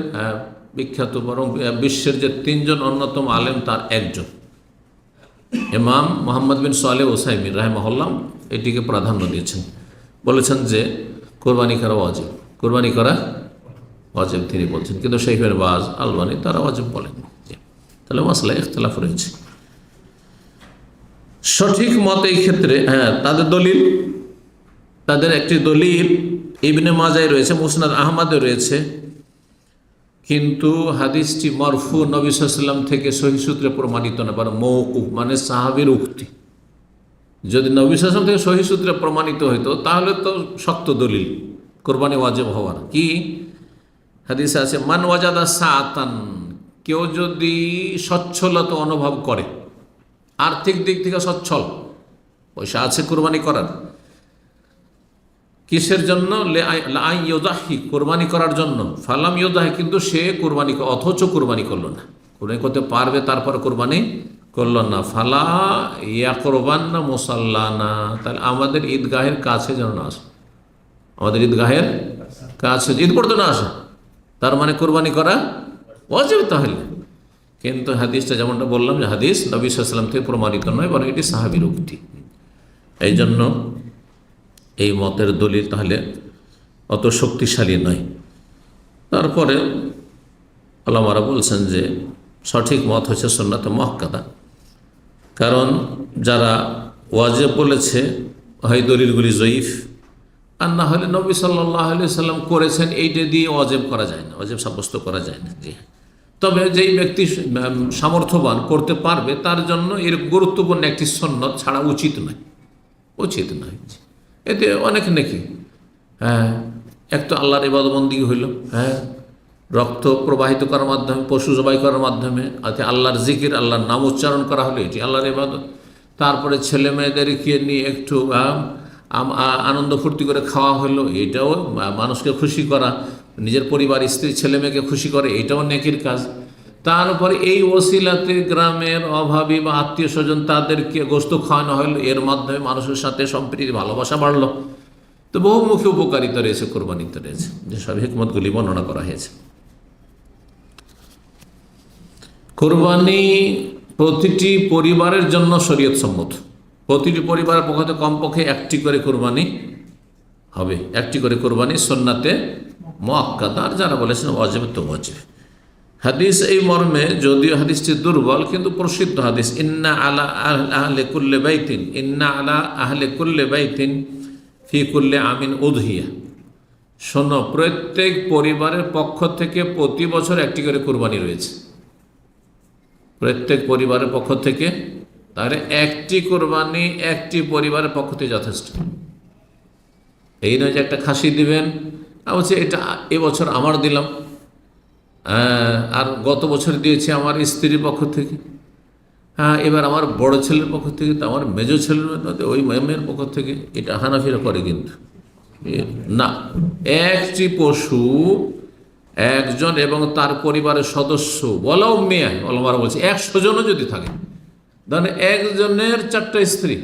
A: বিখ্যাত, বরং বিশ্বের যে 3 জন অন্যতম আলেম তার একজন, ইমাম মুহাম্মদ বিন সালেহ উসাইমিন রাহিমাহুল্লাহ, এটিকে প্রাধান্য দিয়েছেন। বলেছেন যে কোরবানি করা ওয়াজিব, কোরবানি করা ওয়াজিব তিনি বলছেন, কিন্তু শাইখ বিন বাজ, আলবানী তারা ওয়াজিব বলেন। তাহলে মাসলা ইখতিলাফ রয়েছে। সঠিক মত এই ক্ষেত্রে, তাদের দলিল, তাদের একটি দলিল ইবনে মাজায় রয়েছে, মুসনাদ আহমদে রয়েছে, কিন্তু হাদিসটি মারফু, নবী সাল্লাল্লাহু আলাইহি ওয়াসাল্লাম থেকে সহিহ সূত্রে প্রমাণিত না, বরং মওকুফ, মানে সাহাবীর উক্তি। যদি নবী সাল্লাল্লাহু আলাইহি ওয়াসাল্লাম থেকে সহিহ সূত্রে প্রমাণিত হইতো তাহলে তো শক্ত দলিল কোরবানি ওয়াজিব হওয়ার। কি হাদিসে আছে, মান ওয়াজাদা সাআতান, কেউ যদি সচ্ছলতা অনুভব করে, আর্থিক দিক থেকে সচ্ছল, পয়সা আছে কোরবানি করার, কিসের জন্য? লাই ইউযাহি, কোরবানি করার জন্য। ফালাম ইউযাহি, কিন্তু সে কোরবানি, অথচ কোরবানি করলো না, কোরবানি করতে পারবে তারপর কোরবানি করলো না। ফালা ইয়াকরবান্না মুসাল্লানা, তাহলে আমাদের ঈদগাহের কাছে যেন না আসে, আমাদের ঈদগাহের কাছে ঈদ পড়তে না আসে, তার মানে কোরবানি করা ওয়াজিব তাহলে। কিন্তু হাদিসটা যেমনটা বললাম যে হাদিস নবী সাল্লাল্লাহু আলাইহি ওয়াসাল্লাম থেকে প্রমাণিত নয়, বরং এটি সাহাবীর উক্তি। এই জন্য এই মতের দলিল তাহলে অত শক্তিশালী নয়। তারপরে ওলামারা বলছেন যে সঠিক মত হচ্ছে সুন্নাতে মুআক্কাদা, কারণ যারা ওয়াজিব বলেছে হয় দলিলগুলি জয়ীফ, আর না হলে নবী সাল্লাল্লাহু আলাইহি ওয়াসাল্লাম করেছেন, এইটা দিয়ে ওয়াজিব করা যায় না, ওয়াজিব সাব্যস্ত করা যায় না। জি, তবে যেই ব্যক্তি সামর্থ্যবান করতে পারবে তার জন্য এর গুরুত্বপূর্ণ একটি সুন্নত ছাড়া উচিত নয়, উচিত নয়। এতে অনেক নেকি, এক তো আল্লাহর ইবাদতবন্দি হইল, রক্ত প্রবাহিত করার মাধ্যমে, পশু জবাই করার মাধ্যমে, আল্লাহর জিকির, আল্লাহর নাম উচ্চারণ করা হলো, এটি আল্লাহর ইবাদত। তারপরে ছেলে মেয়েদেরকে নিয়ে একটু আনন্দ ফুর্তি করে খাওয়া হলো, এটাও মানুষকে খুশি করা, নিজের পরিবার, স্ত্রী, ছেলে মেয়েকে খুশি করে, এটাও নেকির কাজ। তারপরে এই ওসিলাতে গ্রামের অভাবী বা আত্মীয় স্বজন তাদেরকে গোস্ত খাওয়ানো হলো, এর মাধ্যমে মানুষের সাথে সম্প্রীতি, ভালোবাসা বাড়লো। তো বহুমুখী উপকারিতা রয়েছে কোরবানিতে, রয়েছে, যেসব হিকমতগুলি বর্ণনা করা হয়েছে। কোরবানি প্রতিটি পরিবারের জন্য শরীয়ত সম্মত। প্রতিটি পরিবারের পক্ষ থেকে কমপক্ষে একটি করে কোরবানি হবে, একটি করে কোরবানি সুন্নাতে মুআক্কাদা, আর যারা বলেছেন ওয়াজিব তো ওয়াজিব। হাদিস এই মর্মে, যদিও হাদিসটি দুর্বল কিন্তু প্রসিদ্ধ হাদিস, ইন্না আলা আহলে কুল্লে বাইতিন, ইন্না আলা আহলে কুল্লে বাইতিন ফি কুল্লে আমিন উদহিয়া। শোনো, প্রত্যেক পরিবারের পক্ষ থেকে প্রতি বছর একটি করে কোরবানি রয়েছে। প্রত্যেক পরিবারের পক্ষ থেকে, তাহলে একটি কোরবানি একটি পরিবারের পক্ষ থেকে যথেষ্ট। এই নয় যে একটা খাসি দিবেন, বলছে এটা এবছর আমার দিলাম, আর গত বছর দিয়েছি আমার স্ত্রীর পক্ষ থেকে, এবার আমার বড় ছেলের পক্ষ থেকে, তো আমার মেজো ছেলের ওই মেয়ের পক্ষ থেকে। এটা হানাফিরা করে কিন্তু না। একটি পশু একজন এবং তার পরিবারের সদস্য বলাও মেয়ে, ওলামারা বলছে 100 জনও যদি থাকে, ধরেন একজনের 4টা স্ত্রী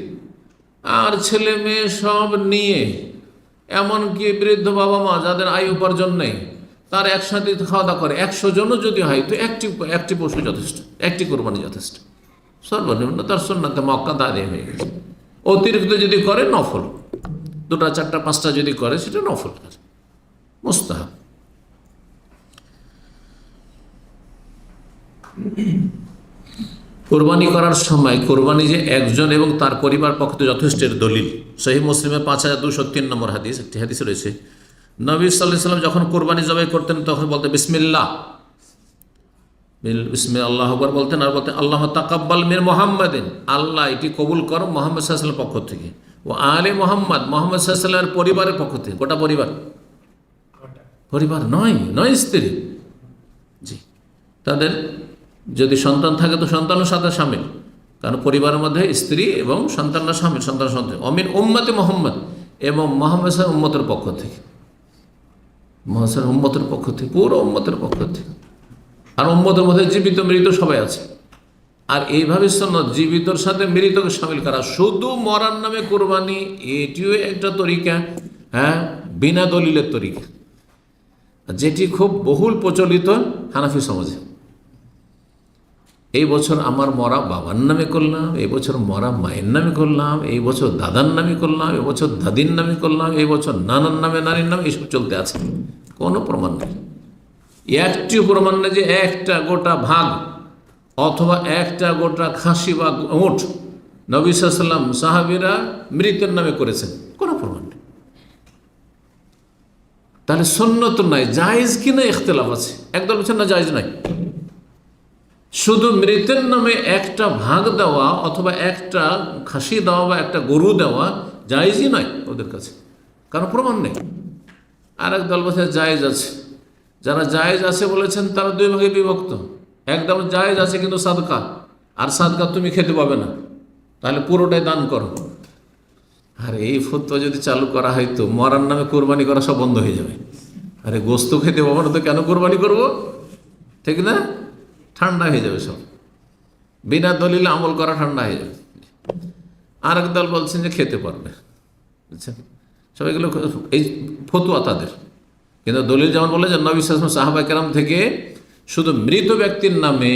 A: আর ছেলে মেয়ে সব নিয়ে, এমনকি বৃদ্ধ বাবা মা যাদের আয় উপার্জন নেই, তার একসাথে খাওয়া দাওয়া করে 100 জনও যদি হয়, তো একটি পশু যথেষ্ট, একটি কোরবানি যথেষ্ট। সর্বনিম্ন তার সুন্নাতে মুআক্কাদা আদায় হয়ে গেছে। অতিরিক্ত যদি করে নফল, 2টা 4টা 5টা যদি করে সেটা নফল কাজ, মুস্তাহাব। কোরবানি করার সময় কোরবানি যে একজন এবং তার পরিবার পক্ষে যথেষ্টের দলিল। সহিহ মুসলিমে 5203 নম্বর হাদিস, একটি হাদিস রয়েছে, নবী সাল্লাল্লাহু আলাইহি ওয়াসাল্লাম যখন কোরবানি জবাই করতেন তখন বলতেন বিসমিল্লাহ, বিসমিল্লাহ, আল্লাহু আকবার বলতেন, আর বলতেন আল্লাহ তাকাব্বাল মিন মুহাম্মাদিন, আল্লাহ এটি কবুল করো মুহাম্মদ সাল্লাল্লাহু আলাইহি ওয়াসাল্লামের পক্ষ থেকে, ও আলে মুহাম্মদ, মুহাম্মদ সাল্লাল্লাহু আলাইহি ওয়াসাল্লামের পরিবারের পক্ষ থেকে। গোটা পরিবার নয় স্ত্রী, জি। তাদের যদি সন্তান থাকে তো সন্তানের সাথে শামিল, কারণ পরিবারের মধ্যে স্ত্রী এবং সন্তানরা শামিল, সন্তান। অমিন উম্মতে মোহাম্মদ, এবং মোহাম্মদ সাহেব উম্মতের পক্ষ থেকে, মোহাম্মদ সাহেব উম্মতের পক্ষ থেকে, পুরো উম্মতের পক্ষ থেকে। আর উম্মতের মধ্যে জীবিত মৃত সবাই আছে। আর এইভাবে সুন্নাত জীবিতর সাথে মৃতকে শামিল করা। শুধু মরার নামে কোরবানি, এটিও একটা তরিকা, বিনা দলিলের তরিকা, যেটি খুব বহুল প্রচলিত হানাফি সমাজে। এই বছর আমার মরা বাবার নামে করলাম, এই বছর মরা মায়ের নামে করলাম, এই বছর দাদার নামে করলাম, এই বছর দাদির নামে করলাম, এই বছর নানার নামে নারীর নামে, এইসব চলতে আছে। কোনো প্রমাণ নেই, একটি প্রমাণ নেই যে একটা গোটা ভাগ অথবা একটা গোটা খাসি বা উট নবী সাল্লাল্লাহু আলাইহি ওয়াসাল্লাম সাহাবীরা মৃতের নামে করেছেন, কোনো প্রমাণ নেই। তাহলে সুন্নত নাই, জায়েজ কিনা ইখতিলাফ আছে। একদল বলছেন না, জায়েজ নাই। শুধু মৃতের নামে একটা ভাগ দেওয়া অথবা একটা খাসি দেওয়া বা একটা গরু দেওয়া জায়েজই নয় ওদের কাছে, কারণ প্রমাণ নেই। আর এক দল বলছে জায়েজ আছে। যারা জায়েজ আছে বলেছেন তারা 2 ভাগে বিভক্ত। একদম জায়েজ আছে কিন্তু সাদকা, আর সাদকা তুমি খেতে পাবে না, তাহলে পুরোটাই দান করো। আর এই ফতোয়া যদি চালু করা হয় তো মরার নামে কোরবানি করা সব বন্ধ হয়ে যাবে। আরে গোস্ত খেতে পাবো না তো কেন কোরবানি করবো, ঠিক না? ঠান্ডা হয়ে যাবে সব, বিনা দলিলে আমল করা ঠান্ডা হয়ে যাবে। আর এক দল বলছেন যে খেতে পারবে, বুঝছেন? সবাইগুলো এই ফতোয়া তাদের, কিন্তু দলিল যেমন বলে যে নবী সাল্লাল্লাহু আলাইহি ওয়াসাল্লাম সাহাবা কেরাম থেকে শুধু মৃত ব্যক্তির নামে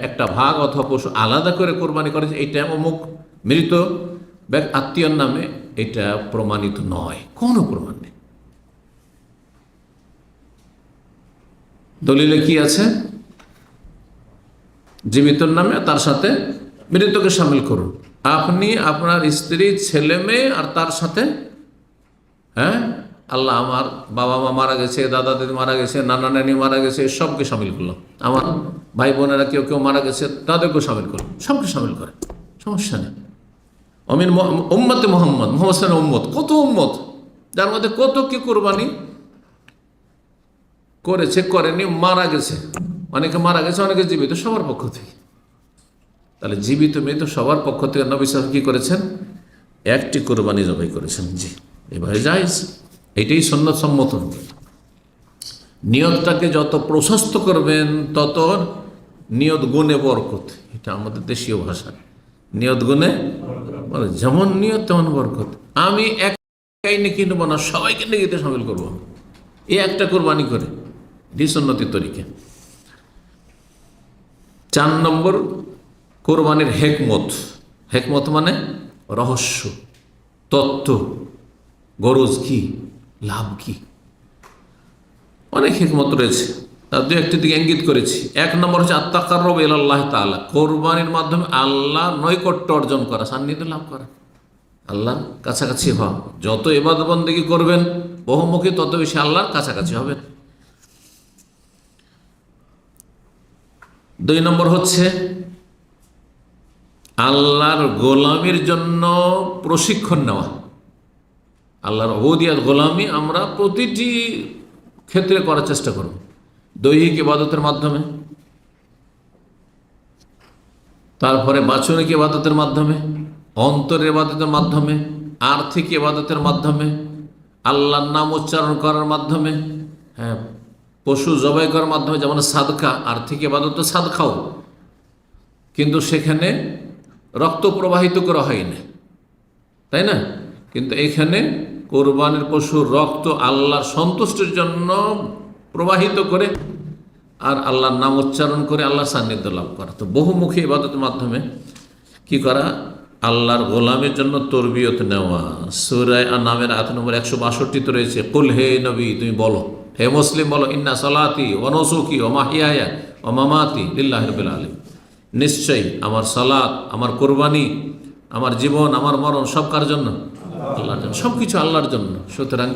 A: একটা ভাগ অথবা পশু আলাদা করে কোরবানি করে, এইটা অমুক মৃত আত্মীয়র নামে, এটা প্রমাণিত নয়, কোনো প্রমাণ নেই। দলিলে কি আছে? জীবিতর নামে তার সাথে মৃতকে শামিল করুন। আপনি আপনার স্ত্রী, ছেলে মেয়ে আর তার সাথে আল্লাহ আমার বাবা মা মারা গেছে, দাদা দিদি মারা গেছে, নানা নানি মারা গেছে, সবকে শামিল করলাম। আমার ভাই বোনেরা কেউ মারা গেছে, তাদেরকেও শামিল করলাম। সবকে শামিল করে, সমস্যা নেই। অমিন উম্মতে মোহাম্মদ, মোহাম্মদ সাল্লাল্লাহু আলাইহি ওয়াসাল্লাম উম্মত, কত উম্মত, যার মধ্যে কত কি কোরবানি করেছে, করেনি, মারা গেছে, অনেকে মারা গেছে, অনেকে জীবিত, সবার পক্ষ থেকে। তাহলে জীবিত মৃত সবার পক্ষ থেকে নবী সাল্লাল্লাহু আলাইহি ওয়াসাল্লাম কি করেছেন? একটি কোরবানি জবাই করেছেন। জি, এভাবে জায়েজ, এটাই সুন্নাত সম্মত। নিয়তটাকে যত প্রশস্ত করবেন তত নিয়ত গুণে বরকত, এটা আমাদের দেশীয় ভাষা। নিয়ত গুণে, যেমন নিয়ত তেমন বরকত। আমি একাই নেকি নেব না, সবাইকে নেকিতে শামিল করবো, এই একটা কোরবানি করে, এটি সুন্নতি তরিকা। 4 নম্বর কোরবানির হেকমত। হেকমত মানে রহস্য, তত্ত্ব, গরজ কি, লাভ কি, অনেক হিকমত রয়েছে। তার দু একটি দিকে ইঙ্গিত করেছি। 1 নম্বর হচ্ছে আত্তাকাররুব ইলাল্লাহ তাআলা, কোরবানির মাধ্যমে আল্লাহ নৈকট্য অর্জন করা, সান্নিধ্য লাভ করা, আল্লাহর কাছাকাছি হওয়া। যত ইবাদত বন্দেগী করবেন বহুমুখী, তত বেশি আল্লাহর কাছাকাছি হবেন। 2 নম্বর হচ্ছে আল্লাহর গোলামির জন্য প্রশিক্ষণ নেওয়া। আল্লাহর উবুদিয়ত, গোলামি আমরা প্রতিটি ক্ষেত্রে করার চেষ্টা করব। দৈহিক ইবাদতের মাধ্যমে, তারপরে বাচনিক ইবাদতের মাধ্যমে, অন্তরের ইবাদতের মাধ্যমে, আর্থিক ইবাদতের মাধ্যমে, আল্লাহর নাম উচ্চারণ করার মাধ্যমে, হ্যাঁ, পশু জবাই করার মাধ্যমে, যেমন সাদকা, আর্থিক ইবাদত তো সাদকাও, কিন্তু সেখানে রক্ত প্রবাহিত করা হয়নি, তাই না? কিন্তু এইখানে কোরবানির পশুর রক্ত আল্লাহর সন্তুষ্টির জন্য প্রবাহিত করে আর আল্লাহর নাম উচ্চারণ করে আল্লাহর সান্নিধ্য লাভ করা। তো বহুমুখী ইবাদতের মাধ্যমে কি করা? আল্লাহর গোলামের জন্য তরবিয়ত নেওয়া। সূরা আন-নামের আয়াত নম্বর 162 রয়েছে, কুল হে নবী তুমি বলো, হে মুসলিম বলো, ইন্না সালাতি ওয়া নুসুকি ওয়া মাহইয়ায়া ওয়া মামাতি লিল্লাহি রাব্বিল আলামিন, নিশ্চয়ই আমার সালাত, আমার কোরবানি, আমার জীবন, আমার মরণ সব কার জন্য? আল্লাহর জন্য, সব কিছু আল্লাহর জন্য। সুতরাং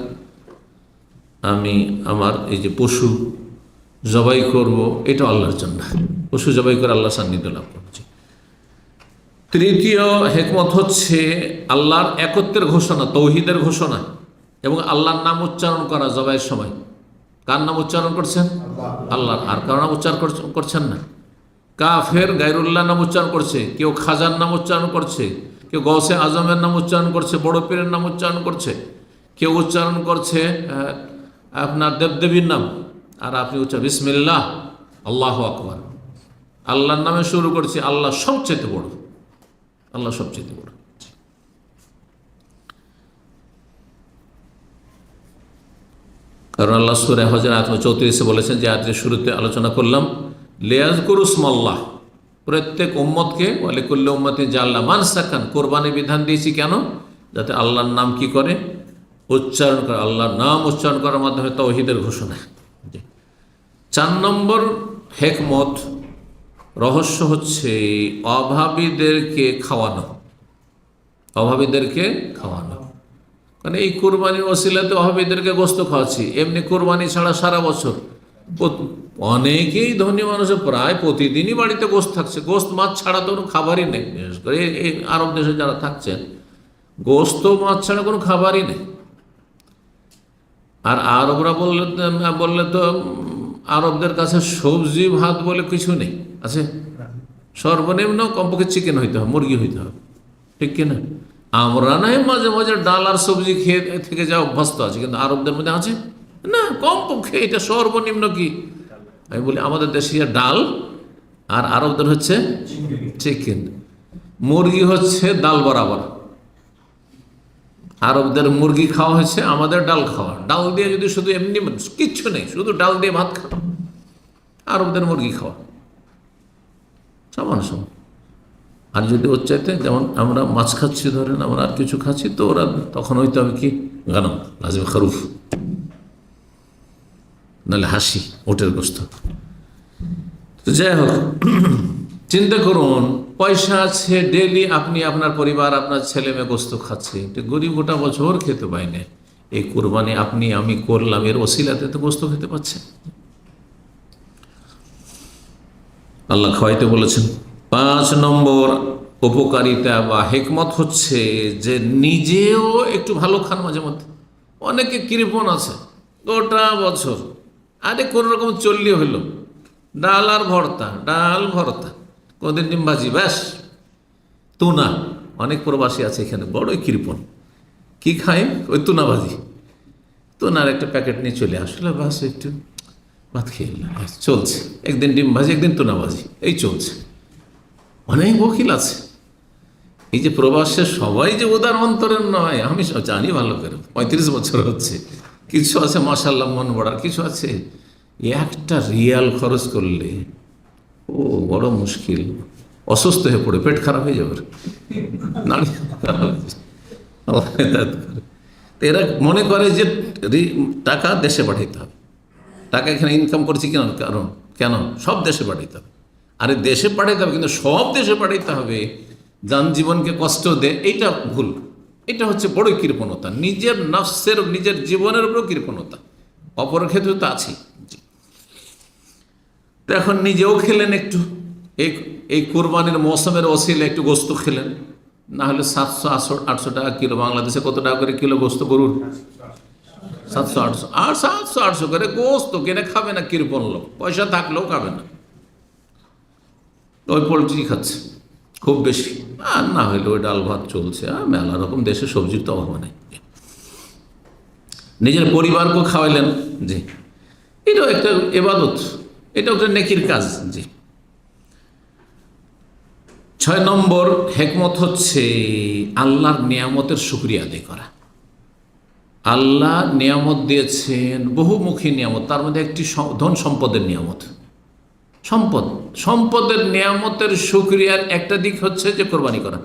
A: আমি আমার এই যে পশু জবাই করব, এটা আল্লাহর জন্য। পশু জবাই করে আল্লাহর সান্নিধ্য লাভ করছি। 3য় হেকমত হচ্ছে আল্লাহর একত্বের ঘোষণা, তৌহিদের ঘোষণা এবং আল্লাহর নাম উচ্চারণ করা জবাইয়ের সময়। কার নাম উচ্চারণ করছেন? আল্লাহর। আর কার নাম উচ্চারণ করছেন না? কাফের গায়রুল্লাহ নাম উচ্চারণ করছে, কেউ খাজার নাম উচ্চারণ করছে, কেউ গৌসে আজমের নাম উচ্চারণ করছে, বড় পীরের নাম উচ্চারণ করছে, কেউ উচ্চারণ করছে আপনার দেবদেবীর নাম, আর আপনি উচ্চারণ বিসমিল্লাহ আল্লাহু আকবার, আল্লাহর নামে শুরু করছি। আল্লাহ সবচেয়ে বড়, আল্লাহ সবচেয়ে বড়। কারণ আল্লাহ সূরা হজর আয়াত 34 বলেছেন, যে আয়াতের শুরুতে আলোচনা করলাম, লিয়াযকুরু ইসমাল্লাহ, প্রত্যেক উম্মতকে ওয়ালিকুল্লি উম্মতিন জাআলনা মানসাকান, কোরবানি বিধান দিয়েছি কেন? যাতে আল্লাহর নাম কি করে? উচ্চারণ করে। আল্লাহর নাম উচ্চারণ করার মাধ্যমে তাওহীদের ঘোষণা। 4 নম্বর হেকমত, রহস্য হচ্ছে অভাবীদেরকে খাওয়ানো। অভাবীদেরকে খাওয়ানো, মানে এই কোরবানির ওসিলাতে অভাবীদেরকে গোস্ত খাওয়াচ্ছি। এমনি কোরবানি ছাড়া সারা বছর অনেকেই ধনী মানুষ প্রায় প্রতিদিনই বাড়িতে গোস্ত থাকছে। গোস্ত মাছ ছাড়া তো কোনো খাবারই নেই। বিশেষ করে এই আরব দেশে যারা থাকছেন, গোস্ত মাছ ছাড়া কোনো খাবারই নেই। আর আরবরা বললে তো আরবদের কাছে সবজি ভাত বলে কিছু নেই, আছে? সর্বনিম্ন কমপক্ষে চিকেন হইতে হবে, মুরগি হইতে হবে, ঠিক কিনা? আমরা নাই মাঝে মাঝে ডাল আর সবজি খেয়ে থেকে যা অভ্যস্ত আছে, কিন্তু আরবদের মধ্যে আছে না, কমপক্ষে এটা সর্বনিম্ন। কি আমি বলি, আমাদের দেশে ডাল আর আরবদের হচ্ছে চিকেন। মুরগি হচ্ছে ডাল বরাবর। আরবদের মুরগি খাওয়া হচ্ছে, আমাদের ডাল খাওয়া। ডাল দিয়ে যদি শুধু এমনি কিচ্ছু নেই, শুধু ডাল দিয়ে ভাত খাওয়া, আরবদের মুরগি খাওয়া সমান সমান। আর যদি ওর চাইতে, যেমন আমরা মাছ খাচ্ছি, ধরেন আমরা আর কিছু খাচ্ছি, তো ওরা তখন হইতে হবে কি গানম, লাজিম খারুফ, নাহলে হাসি, ওটের গোস্ত। তো যাই হোক, চিন্তা করুন, পয়সা আছে, ডেলি আপনি আপনার পরিবার, আপনার ছেলে মেয়ে গোস্ত খাচ্ছে, গরিব গোটা বছর খেতে পায় না। এই কোরবানি আপনি আমি করলাম, এর ওসিলাতে তো গোস্ত খেতে পাচ্ছে। আল্লাহ খাওয়াইতে বলেছেন। 5 নম্বর উপকারিতা বা হেকমত হচ্ছে যে নিজেও একটু ভালো খান মাঝে মধ্যে। অনেকে কৃপণ আছে, গোটা বছর আরে কোনো রকম চললি হইল, ডাল আর ভর্তা, ডাল ভর্তা, কোনদিন ডিম ভাজি, ব্যাস। তুনা, অনেক প্রবাসী আছে এখানে, বড়ই কৃপণ। কি খায়? ওই তুনা ভাজি, তুনার একটা প্যাকেট নিয়ে চলে আসলে, ব্যাস একটু ভাত খেয়ে চলছে। একদিন ডিম ভাজি, একদিন তুনা ভাজি, এই চলছে। অনেক বকিল আছে। এই যে প্রবাসে সবাই যে উদার অন্তরের নয়, আমি জানি ভালো করে, 35 বছর হচ্ছে। কিছু আছে মাশাআল্লাহ মন বড়ার, কিছু আছে একটা রিয়াল খরচ করলে ও বড় মুশকিল, অসুস্থ হয়ে পড়ে, পেট খারাপ হয়ে যাবে, নাড়ি খারাপ হয়ে যাবে। আল্লাহ হেদায়েত করে। তো এরা মনে করে যে টাকা দেশে পাঠাইতে হবে, টাকা এখানে ইনকাম করছি কারণ কেন সব দেশে পাঠাইতে হবে। আরে দেশে পাঠাইতে হবে, কিন্তু সব দেশে পাঠাইতে হবে, জীবনকে কষ্ট দেয়, এইটা ভুল। এটা হচ্ছে বড় কৃপণতা, নিজের নফসের নিজের জীবনের উপর কৃপণতা। অপর ক্ষেত্রে তো আছেই। তো এখন নিজেও খেলেন একটু, এই কোরবানির মৌসুমের ওসিলে একটু গোস্ত খেলেন, না হলে 700-800 টাকা কিলো। বাংলাদেশে কত টাকা করে কিলো গোস্ত গরুর? 700-800, আর 700-800 করে গোস্ত কিনে খাবে না কৃপণ লোক, পয়সা থাকলেও খাবে না, ওই পোলট্রি খাচ্ছে খুব বেশি, আর না হইলে ওই ডাল ভাত চলছে। আর মেলা রকম দেশে সবজির তো অভাব নেই। নিজের পরিবারকেও খাওয়াইলেন, জি, এটাও একটা ইবাদত, এটাও একটা নেকির কাজ। জি। 6 নম্বর হেকমত হচ্ছে আল্লাহর নিয়ামতের শুকরিয়া আদায় করা। আল্লাহ নিয়ামত দিয়েছেন, বহুমুখী নিয়ামত, তার মধ্যে একটি ধন সম্পদের নিয়ামত। সম্পদের নিয়ামতের শুকরিয়ার একটা দিক হচ্ছে যে কোরবানি করা।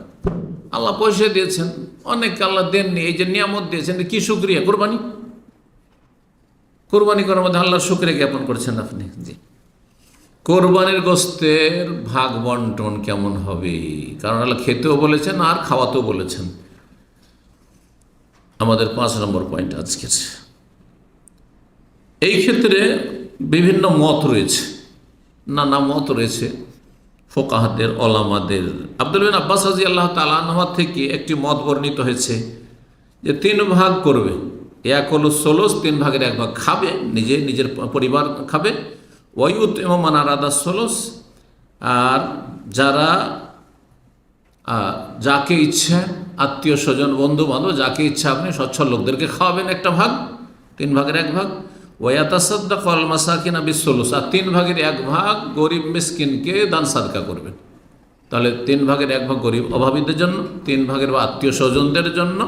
A: আল্লাহ পয়সা দিয়েছেন, অনেককে আল্লাহ দেননি, এই যে নিয়ামত দিয়েছেন, কি শুকরিয়া? কোরবানি করার মধ্যে আল্লাহর শুকরিয়া জ্ঞাপন করছেন আপনি। জি। কোরবানির গোস্তের ভাগ বন্টন কেমন হবে? কারণ আল্লাহ খেতেও বলেছেন আর খাওয়াতেও বলেছেন। আমাদের 5 নম্বর পয়েন্ট আজকের। এই ক্ষেত্রে বিভিন্ন মত রয়েছে, নানা মত রয়েছে ফোকাহাদের, ওলামাদের। আব্দুল্লাহ বিন আব্বাস রাদিয়াল্লাহু তাআলা আনহু থেকে একটি মত বর্ণিত হয়েছে যে 3 ভাগ করবে, 1/3, 3 ভাগের 1 ভাগ খাবে, নিজের পরিবার খাবে, ওয়ায়ুতইমু মান আরাদা সুলুস, আর যাকে ইচ্ছা, আত্মীয় স্বজন বন্ধু বান্ধব যাকে ইচ্ছা আপনি সচ্ছল লোকদেরকে খাওয়াবেন 1 ভাগ, 3 ভাগের 1 ভাগ। ওয়ায়াতাসাদ্দাকু আল মাসাকিনা বিস-সুলুস, আর 3 ভাগের 1 ভাগ গরিব মিসকিনকে দান সাদকা করবেন। তাহলে 3 ভাগের 1 ভাগ গরিব অভাবীদের জন্য, 3 ভাগের বা আত্মীয় স্বজনদের জন্য,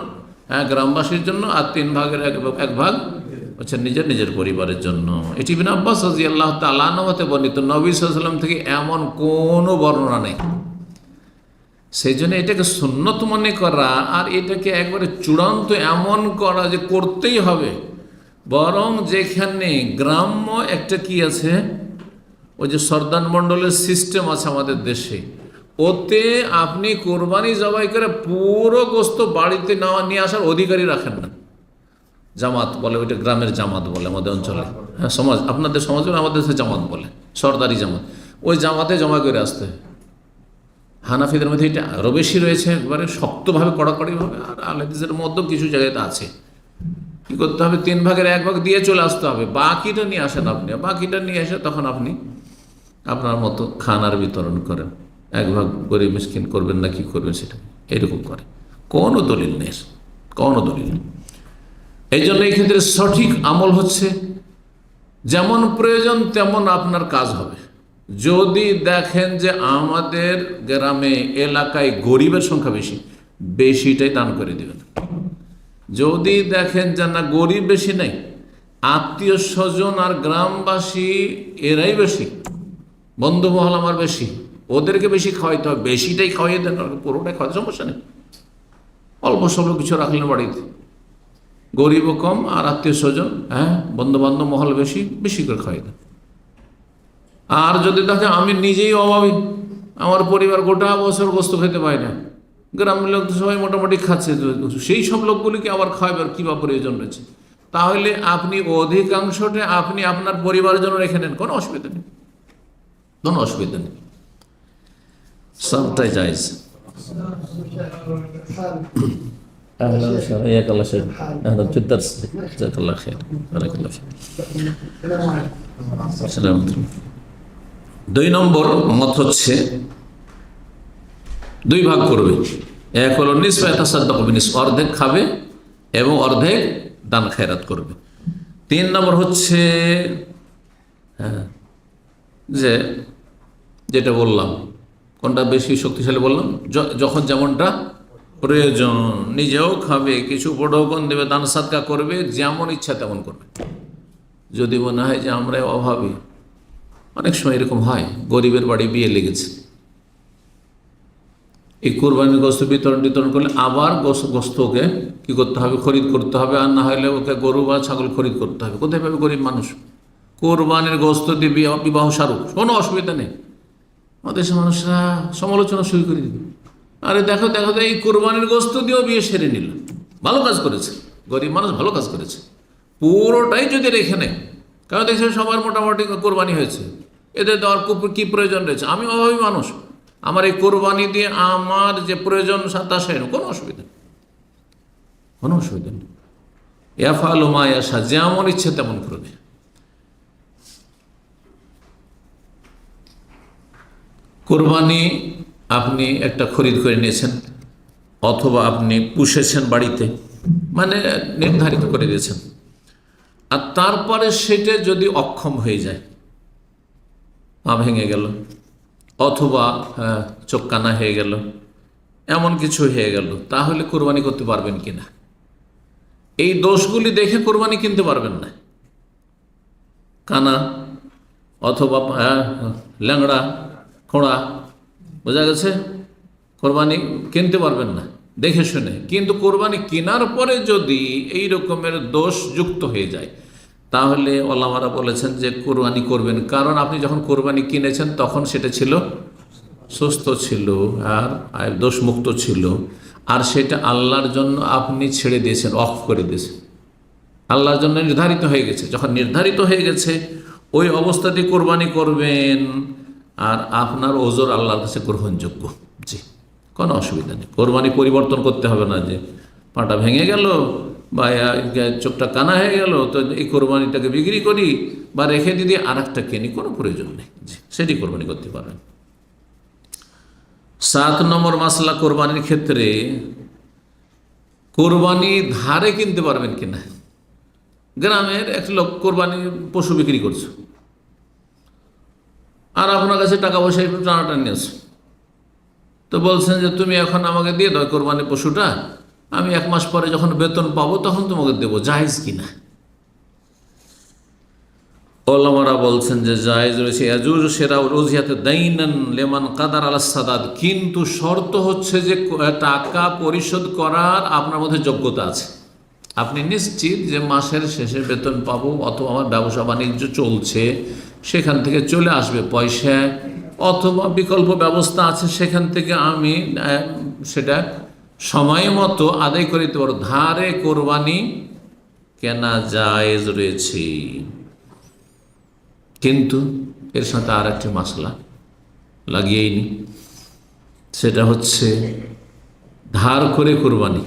A: গ্রামবাসীর জন্য, আর 3 ভাগের 1 ভাগ হচ্ছে নিজের পরিবারের জন্য। এটি ইবনে আব্বাস রাদিয়াল্লাহু তাআলা আনহু বর্ণিত, নবী সাল্লাল্লাহু আলাইহি ওয়াসাল্লাম থেকে এমন কোনো বর্ণনা নেই। সেই জন্য এটাকে সুন্নত মনে করা আর এটাকে একবারে চূড়ান্ত এমন করা যে করতেই হবে, বরং যেখানে গ্রাম্য একটা কি আছে, ওই যে সর্দার মণ্ডলের সিস্টেম আছে আমাদের দেশে, ওতে আপনি কোরবানি জবাই করে পুরো গোস্ত বাড়িতে নিয়ে আসার অধিকারী রাখেন না। জামাত বলে, ওইটা গ্রামের জামাত বলে আমাদের অঞ্চলে, হ্যাঁ সমাজ, আপনাদের সমাজে আমাদের দেশে জামাত বলে, সর্দারি জামাত। ওই জামাতে জমা করে আসতে হয়। হানাফিদের মধ্যে এটা আরও বেশি রয়েছে, একবারে শক্তভাবে কড়াকড়িভাবে। আর আহলেদিসের মধ্যেও কিছু জায়গাতে আছে। কী করতে হবে? 3 ভাগের 1 ভাগ দিয়ে চলে আসতে হবে, বাকিটা নিয়ে আসেন আপনি। বাকিটা নিয়ে এসে তখন আপনি আপনার মতো খানার বিতরণ করেন, 1 ভাগ গরিব মিসকিন করবেন না কি করবেন সেটা এরকম করে। কোনো দলিল নেই, কোনো দলিল নেই। এই জন্য এই ক্ষেত্রে সঠিক আমল হচ্ছে যেমন প্রয়োজন তেমন আপনার কাজ হবে। যদি দেখেন যে আমাদের গ্রামে এলাকায় গরিবের সংখ্যা বেশিটাই দান করে দেবেন। যদি দেখেন যে না গরিব বেশি নাই, আত্মীয় স্বজন আর গ্রামবাসী এরাই বেশি, বন্ধু মহল আমার বেশি, ওদেরকে বেশি খাওয়াইতে হবে, বেশিটাই খাওয়াইয়ে দেন, পুরোটাই খাওয়াতে সমস্যা নেই। অল্প স্বল্প কিছু রাখলেন বাড়িতে, গরিবও কম আর আত্মীয় স্বজন, বন্ধু বান্ধব মহল বেশি করে খাওয়াই দেন। আর যদি দেখেন আমি নিজেই অভাবী, আমার পরিবার গোটা বছর গোস্ত খেতে পায় না, গ্রামের লোক তো সবাই মোটামুটি খাচ্ছে, সেই সব লোকগুলিকে আবার খাওয়াবার কী বা প্রয়োজন রয়েছে? তাহলে আপনি অধিকাংশটা আপনি আপনার পরিবারের জন্য রেখে নেন, কোনো অসুবিধা নেই, কোনো অসুবিধা নেই, সবটাই জায়েজ। أهلا وسهلا حياك الله شيخ، أهلا في الدرس، جزاك الله خير، بارك الله فيك. السلام عليكم. 2 নম্বর মত হচ্ছে 2 ভাগ করবে, 1 হলো নিসফ ইয়াতাসাদ্দাকু বিনিসফ, অর্ধেক খাবে এবং অর্ধেক দান খেরাত করবে। 3 নম্বর হচ্ছে যেটা বললাম, কোনটা বেশি শক্তিশালী বললাম, যখন যেমনটা প্রয়োজন, নিজেও খাবে, কিছু উপঢৌকন দেবে, দান সাদকা করবে, যেমন ইচ্ছা তেমন করবে। যদি মনে হয় যে আমরা অভাবী, অনেক সময় এরকম হয়, গরিবের বাড়ি বিয়ে লেগেছে, এই কোরবানির গোস্ত বিতরণ করলে আবার গোস্তকে কি করতে হবে, খরিদ করতে হবে, আর না হলে ওকে গরু বা ছাগল খরিদ করতে হবে। কোথায় পাবে গরিব মানুষ? কোরবানির গোস্ত দিয়ে বিবাহ সারুক, কোনো অসুবিধা নেই। আমাদের দেশের মানুষরা সমালোচনা শুরু করে দিবে, আরে দেখো দেখো এই কোরবানির গোস্ত দিয়েও বিয়ে সেরে নিল, ভালো কাজ করেছে, গরিব মানুষ ভালো কাজ করেছে। পুরোটাই যদি রেখে নেয়, কারণ দেখছে সবার মোটামুটি কোরবানি হয়েছে, এদের দেওয়ার কি প্রয়োজন রয়েছে? আমি অভাবী মানুষ, আমার এই কোরবানি দিয়ে আমার যে প্রয়োজন তা সেরে কোনো অসুবিধা নেই, কোনো অসুবিধা নেই। ইয়াফআলু মা ইয়াশা, যেমন ইচ্ছে তেমন করবে। কোরবানি আপনি একটা খরিদ করে নিয়েছেন, অথবা আপনি পুষেছেন বাড়িতে, মানে নির্ধারিত করে দিয়েছেন, আর তারপরে সেটা যদি অক্ষম হয়ে যায়, পা ভেঙে গেল অথবা চোখ কানা হয়ে গেল, এমন কিছু হয়ে গেল, তাহলে কোরবানি করতে পারবেন কিনা? এই দোষগুলি দেখে কোরবানি কিনতে পারবেন না। কানা অথবা ল্যাংড়া খোঁড়া, বোঝা গেছে, কোরবানি কিনতে পারবেন না দেখে শুনে। কিন্তু কোরবানি কেনার পরে যদি এই রকমের দোষ যুক্ত হয়ে যায়, তাহলে ওলামারা বলেছেন যে কোরবানি করবেন, কারণ আপনি যখন কোরবানি কিনেছেন তখন সেটা ছিল সুস্থ ছিল আর দোষমুক্ত ছিল, আর সেটা আল্লাহর জন্য আপনি ছেড়ে দিয়েছেন, অফ করে দিয়েছেন, আল্লাহর জন্য নির্ধারিত হয়ে গেছে। যখন নির্ধারিত হয়ে গেছে ওই অবস্থাতে কোরবানি করবেন, আর আপনার ওজর আল্লাহর কাছে গ্রহণযোগ্য, জি, কোনো অসুবিধা নেই। কোরবানি পরিবর্তন করতে হবে না, যে পাটা ভেঙে গেল বা চোখটা কানা হয়ে গেল তো এই কোরবানিটাকে বিক্রি করি বা রেখে দিদি আর একটা কিনি, কোনো প্রয়োজন নেই, জি, সেটি কোরবানি করতে পারবেন। 7 নম্বর মাসলা কোরবানির ক্ষেত্রে, কোরবানি ধারে কিনতে পারবেন কিনা। গ্রামের এক লোক কোরবানি পশু বিক্রি করছে, আর আপনার কাছে টাকা পয়সা একটু টানাটানি আছে, তো বলছেন যে তুমি এখন আমাকে দিয়ে দাও কোরবানি পশুটা, আমি 1 মাস পরে যখন বেতন পাবো তখন তোমাকে দেবো, জায়েজ কিনা? ওলামারা বলছেন যে জায়েজ রয়েছে। ইয়াজুজ সেরা রুজিয়াতে দাইনান লিমান কাদার আলাস সাদাদ, কিন্তু শর্ত হচ্ছে যে টাকা পরিশোধ করার আপনার মধ্যে যোগ্যতা আছে, আপনি নিশ্চিত যে মাসের শেষে বেতন পাবো, অথবা আমার ব্যবসা বাণিজ্য চলছে সেখান থেকে চলে আসবে পয়সা, অথবা বিকল্প ব্যবস্থা আছে সেখান থেকে আমি সেটা সময় মতো আদায় করে দিতে পারবো। ধারে কোরবানি কেনা জায়েজ রয়েছে, কিন্তু এর সাথে আর একটি মাসলা লাগিয়েই নি, সেটা হচ্ছে ধার করে কোরবানি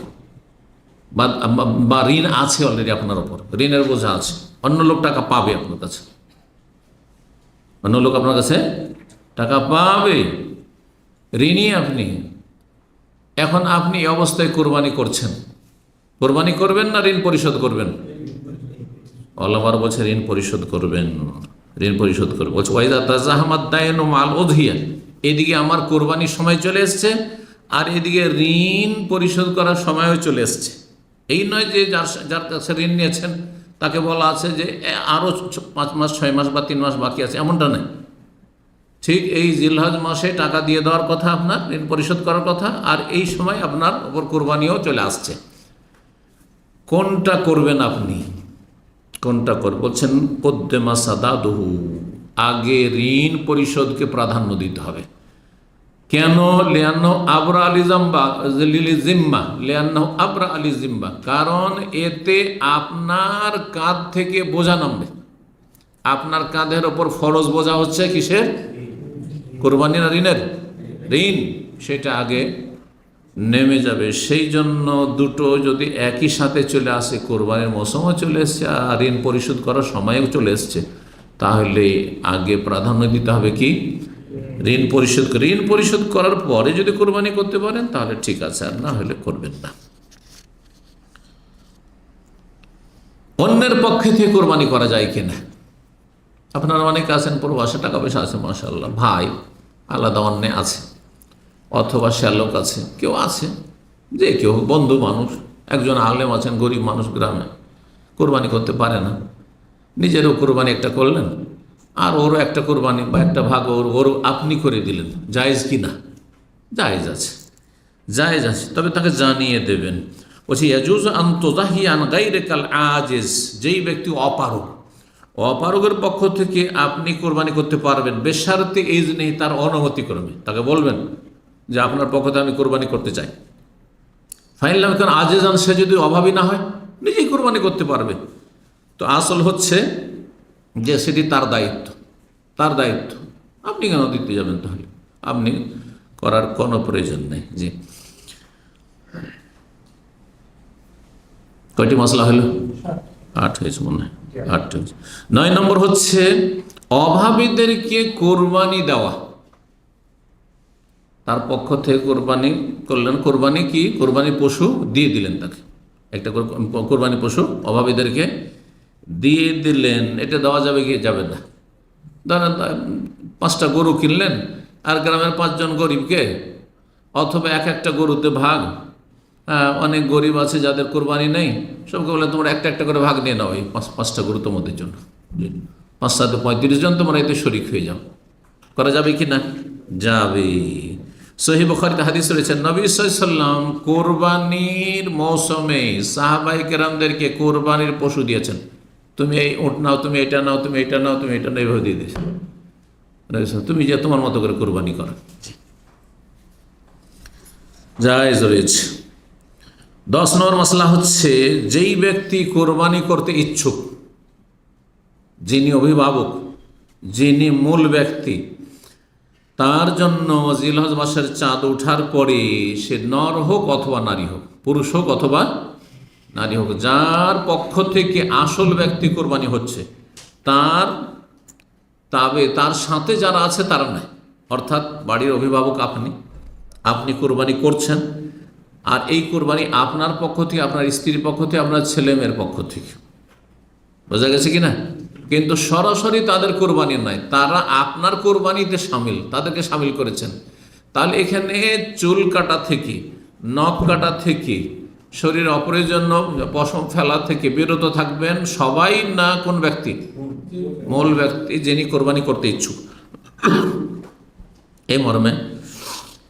A: বা ঋণ আছে অলরেডি আপনার ওপর, ঋণের বোঝা আছে, অন্য লোক টাকা পাবে আপনার কাছে, অন্য লোক আপনার কাছে টাকা পাবে, ঋণই আপনি। এখন আপনি এই অবস্থায় কোরবানি করছেন, কোরবানি করবেন না ঋণ পরিশোধ করবেন? ওলামারা বলছে ঋণ পরিশোধ করবেন, ঋণ পরিশোধ করবেন। বলছে ওয়াইদা তাজাহামাদ দায়নু মাল উযহিয়া, এদিকে আমার কোরবানির সময় চলে এসছে আর এদিকে ঋণ পরিশোধ করার সময়ও চলে এসছে। এই নয় যে যার কাছে ঋণ নিয়েছেন তাকে বলা আছে যে আরও 5 মাস 6 মাস বা 3 মাস বাকি আছে, এমনটা নয়। ঠিক এই জিলহজ মাসে টাকা দিয়ে দেওয়ার কথা, আপনার ঋণ পরিশোধ করার কথা, আর এই সময় আপনার ওপর কোরবানিও চলে আসছে। কোনটা করবেন আপনি, কোনটা করবেন? বলছেন কদ্দেমা সাদাদহু, আগে ঋণ পরিশোধকে প্রাধান্য দিতে হবে। কেন? লিয়ান্নাহু আবরা আলি জাম্বা লিলি জিম্মা, লিয়ান্নাহু আবরা আলি জিম্বা, কারণ এতে আপনার কাঁধ থেকে বোঝা নামবে। আপনার কাঁধের ওপর ফরজ বোঝা হচ্ছে কিসের? কোরবানি না ঋণের? ঋণ, সেটা আগে নেমে যাবে। সেই জন্য দুটো যদি একই সাথে চলে আসে, কোরবানির মৌসুমও চলে এসছে আর ঋণ পরিশোধ করার সময়ও চলে এসছে, তাহলে আগে প্রাধান্য দিতে হবে কি? ঋণ পরিশোধ। ঋণ পরিশোধ করার পরে যদি কোরবানি করতে পারেন তাহলে ঠিক আছে, আর না হলে করবেন না। অন্যের পক্ষে থেকে কোরবানি করা যায় কিনা? আপনারা অনেক আছেন প্রবাসে, টাকা পয়সা আছে মাশাআল্লাহ, ভাই আলাদা অন্য আছে, অথবা শ্যালক আছে, কেউ আছে, যে কেউ বন্ধু মানুষ, একজন আলেম আছেন, গরিব মানুষ গ্রামে কোরবানি করতে পারে না, নিজেরও কোরবানি একটা করলেন আর ওরও একটা কোরবানি বা একটা ভাগ ওরও আপনি করে দিলেন, জায়েজ কি না? জায়েজ আছে, জায়েজ আছে, তবে তাকে জানিয়ে দেবেন। বলছি ইয়াজুজ আন তুযাহি আন গায়রিকাল আজিজ, যেই ব্যক্তি অপারগ, অপারগের পক্ষ থেকে আপনি কোরবানি করতে পারবেন বেশারতে ইজনি, তার অনুমতি করবে, তাকে বলবেন যে আপনার পক্ষ থেকে আমি কোরবানি করতে চাই। ফাইনলাম কারণ আজিজান, সে যদি অভাবী না হয় নিজেই কোরবানি করতে পারবে। তো আসল হচ্ছে যে সেটি তার দায়িত্ব, তার দায়িত্ব, আপনি কেন দিতে যাবেন? তাহলে আপনি করার কোনো প্রয়োজন নেই। জি, কয়টি মশলা হলো? 8 হয়েছে মনে হয়, 8 হয়েছে। 9 নম্বর হচ্ছে অভাবীদেরকে কোরবানি দেওয়া। তার পক্ষ থেকে কোরবানি করলেন, কোরবানি কি? কোরবানি পশু দিয়ে দিলেন তাকে, একটা কোরবানি পশু অভাবীদেরকে দিয়ে দিলেন। এটা দেওয়া যাবে কি? যাবে না। ধরেন 5টা গরু কিনলেন আর গ্রামের 5 জন গরিবকে, অথবা একটা গরুতে ভাগ, অনেক গরিব আছে যাদের কোরবানি নেই, সবকে বলে তোমরা একটা করে ভাগ নিয়ে নাও, এই 5টা গরু তোমাদের জন্য, 5 সাথে 35 জন তোমরা এতে শরিক হয়ে যাও। করা যাবে কি না? যাবে। সহিহ বুখারীতে হাদিস রয়েছে, নবী সাল্লাল্লাহু আলাইহি ওয়াসাল্লাম কোরবানির মৌসুমে সাহাবায়ে কেরামদেরকে কোরবানির পশু দিয়েছেন। তুমি এই উট নাও, তুমি এটা নাও, তুমি এটা নাও, তুমি এটা নাও, এভাবে দিয়ে দিয়েছেন। তুমি যে তোমার মতো করে কোরবানি করো, জায়েজ রয়েছে। 10 নম্বর মাসলা হচ্ছে যেই ব্যক্তি কোরবানি করতে ইচ্ছুক, যিনি অভিভাবক, যিনি মূল ব্যক্তি, তার জন্য জিলহজ মাসের চাঁদ ওঠার পরে সে নর হোক অথবা নারী হোক, পুরুষ হোক অথবা নারী হোক, যার পক্ষ থেকে আসল ব্যক্তি কোরবানি হচ্ছে তার তার সাথে যারা আছে তারা নাই। অর্থাৎ বাড়ির অভিভাবক আপনি কোরবানি করছেন, আর এই কোরবানি আপনার পক্ষ থেকে, আপনার স্ত্রীর পক্ষ থেকে, আপনার ছেলে মেয়ের পক্ষ থেকে, বোঝা গেছে কিনা? কিন্তু সরাসরি তাদের কোরবানি নাই, তারা আপনার কোরবানিতে সামিল, তাদেরকে সামিল করেছেন। তাহলে এখানে চুল কাটা থেকে, নখ কাটা থেকে, শরীর অপ্রয়োজনীয় পশম ফেলা থেকে বিরত থাকবেন সবাই। না কোন ব্যক্তি? মূল ব্যক্তি, যিনি কোরবানি করতে ইচ্ছুক। এই মর্মে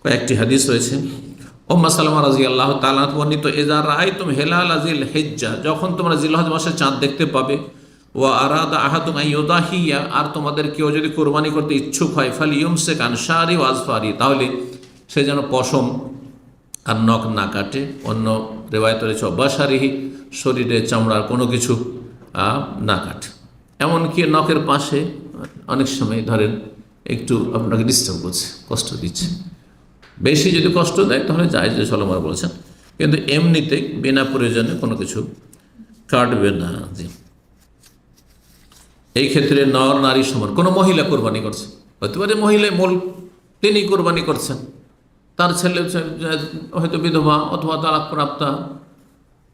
A: কয়েকটি হাদিস রয়েছে। উম্মে সালামা রাদিয়াল্লাহু তাআলা বর্ণিত, ইযা রাআইতুম হিলাল যিল হিজ্জা, যখন তোমরা জিলহজ মাসের চাঁদ দেখতে পাবে, ওয়া আরাদা আহাদুম আন ইউদাহিয়া, আর তোমাদের কেউ যদি কোরবানি করতে ইচ্ছুক হয়, ফালিয়ুমসিক আন শারি ওয়া আজফারি, তাহলে সে যেন পশম আর নখ না কাটে। অন্য রিওয়ায়াতে রয়েছে বাশারিহি, শরীরের চামড়ার কোনো কিছু না কাটে। এমনকি নখের পাশে অনেক সময় ধরেন একটু আপনাকে ডিস্টার্ব করছে, কষ্ট দিচ্ছে, বেশি যদি কষ্ট দেয় তাহলে জায়েজ সালামার বলেছেন, কিন্তু এমনিতে বিনা প্রয়োজনে কোনো কিছু কাটবে না। জি, এই ক্ষেত্রে নর নারী সমান। কোনো মহিলা কোরবানি করছে, হতে পারে মহিলা মূল, তিনি কোরবানি করছেন, তার ছেলে হয়তো বিধবা অথবা তালাক প্রাপ্তা,